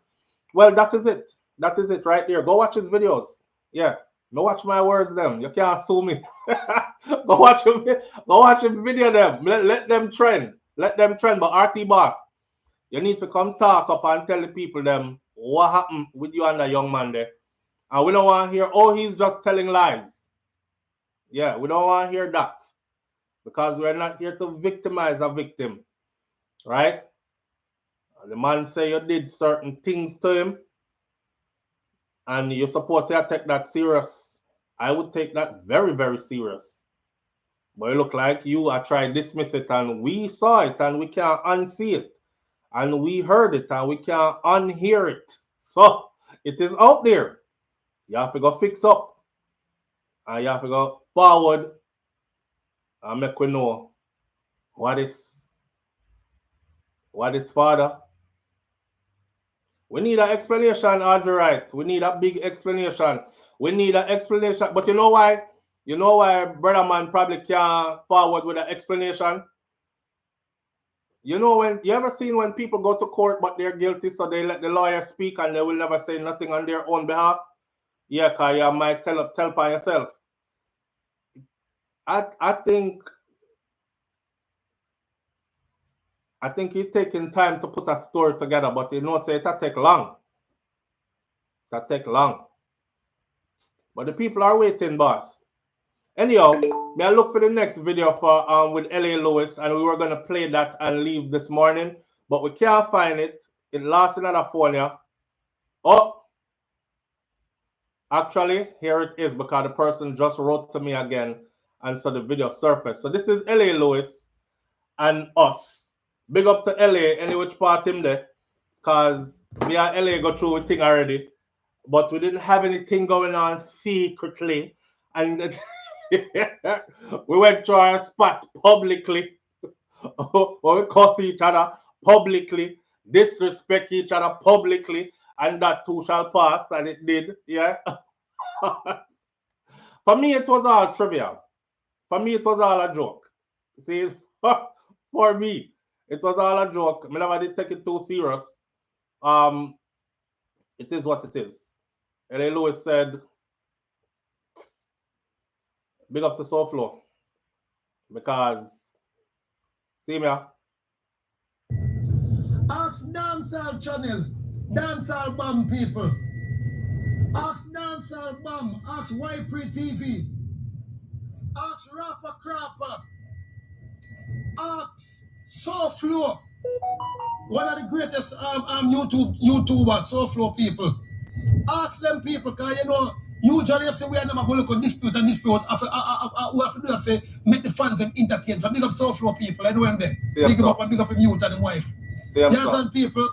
Well, that is it. That is it right there. Go watch his videos. Yeah. Go watch my words them. You can't sue me. Go watch him. Go watch him video them. Let them trend. Let them trend. But RT Boss, you need to come talk up and tell the people them what happened with you and the young man there. And we don't want to hear, oh, he's just telling lies. Yeah, we don't want to hear that. Because we're not here to victimize a victim. Right? And the man say you did certain things to him. And you're supposed to take that serious. I would take that very, very serious. But it look like you are trying to dismiss it, and we saw it and we can't unsee it. And we heard it and we can't unhear it. So it is out there. You have to go fix up. And you have to go forward and make we know what is Father. We need an explanation, Audrey Wright. We need a big explanation. We need an explanation. But you know why? You know why brother man probably can't forward with an explanation? You know, when you ever seen when people go to court but they're guilty, so they let the lawyer speak and they will never say nothing on their own behalf? Yeah, because you might tell by yourself. I think he's taking time to put a story together, but you know, say that take long. That take long. But the people are waiting, boss. Anyhow, may I look for the next video for with LA Lewis, and we were gonna play that and leave this morning, but we can't find it. It lost in another phone. Yeah. Oh, actually, here it is because the person just wrote to me again, and so the video surfaced. So this is LA Lewis and us. Big up to LA, any which part him there, cause me and LA go through a thing already, but we didn't have anything going on secretly, and we went to our spot publicly. When we cuss each other publicly, disrespect each other publicly, and that too shall pass, and it did, yeah. For me, it was all trivial. For me, it was all a joke. See, for me, it was all a joke. I never did take it too serious. It is what it is. L.A. Lewis said, big up to SouFlo. Because, see me, Ask dancehall channel, dancehall bam people. Ask dancehall bam, ask SouFLoTV, ask rapper crapper, ask SouFLo, one of the greatest YouTubers, SouFLo people. Ask them people, because you know, usually if we are not going to dispute and dispute, we have to do it to make the fans them entertain. So big up SouFLo people, I know them there. Big up and big up the youth and the wife. Yes, and people,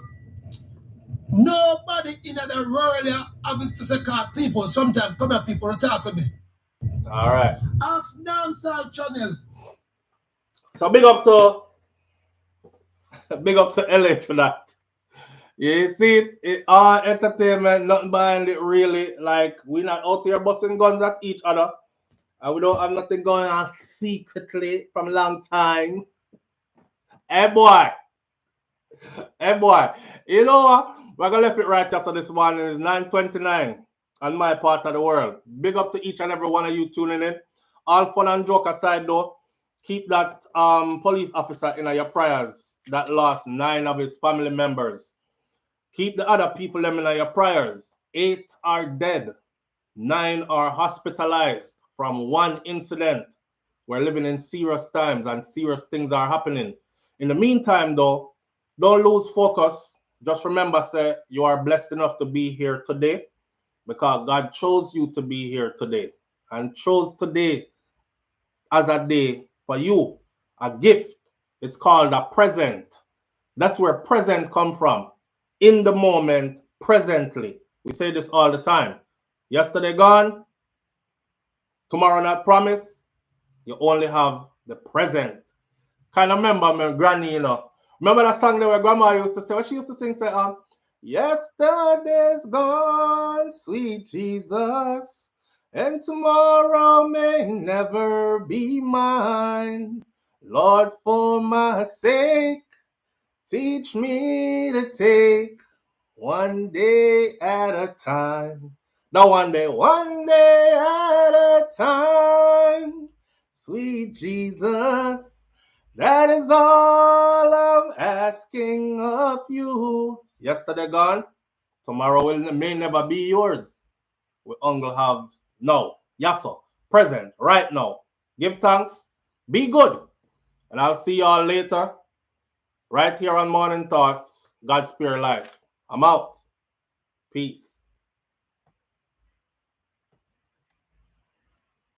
nobody in the world have it to say, people, sometimes come here people to talk with me. All right. Ask dancehall channel. So big up to LA for that. You see it all entertainment, nothing behind it really. Like we're not out here busting guns at each other. And we don't have nothing going on secretly from a long time. Hey boy. Hey boy. You know what? We're gonna left it right there. So this morning is 9:29 on my part of the world. Big up to each and every one of you tuning in. All fun and joke aside though, keep that police officer in your prayers that lost 9 of his family members. Keep the other people them in your prayers. 8 are dead. 9 are hospitalized from one incident. We're living in serious times and serious things are happening. In the meantime, though, don't lose focus. Just remember, say, you are blessed enough to be here today because God chose you to be here today and chose today as a day for you, a gift. It's called a present. That's where present come from. In the moment, presently. We say this all the time. Yesterday gone, tomorrow not promised. You only have the present. Kind of remember my granny, you know. Remember that song that my grandma used to say? What she used to sing? Say, yesterday's gone, sweet Jesus, and tomorrow may never be mine. Lord, for my sake, teach me to take one day at a time. No, one day at a time. Sweet Jesus, that is all I'm asking of you. Yesterday gone, tomorrow may never be yours. We only have now, yaso, present, right now. Give thanks, be good, and I'll see y'all later, right here on Morning Thoughts, God's Pure Life. I'm out. Peace.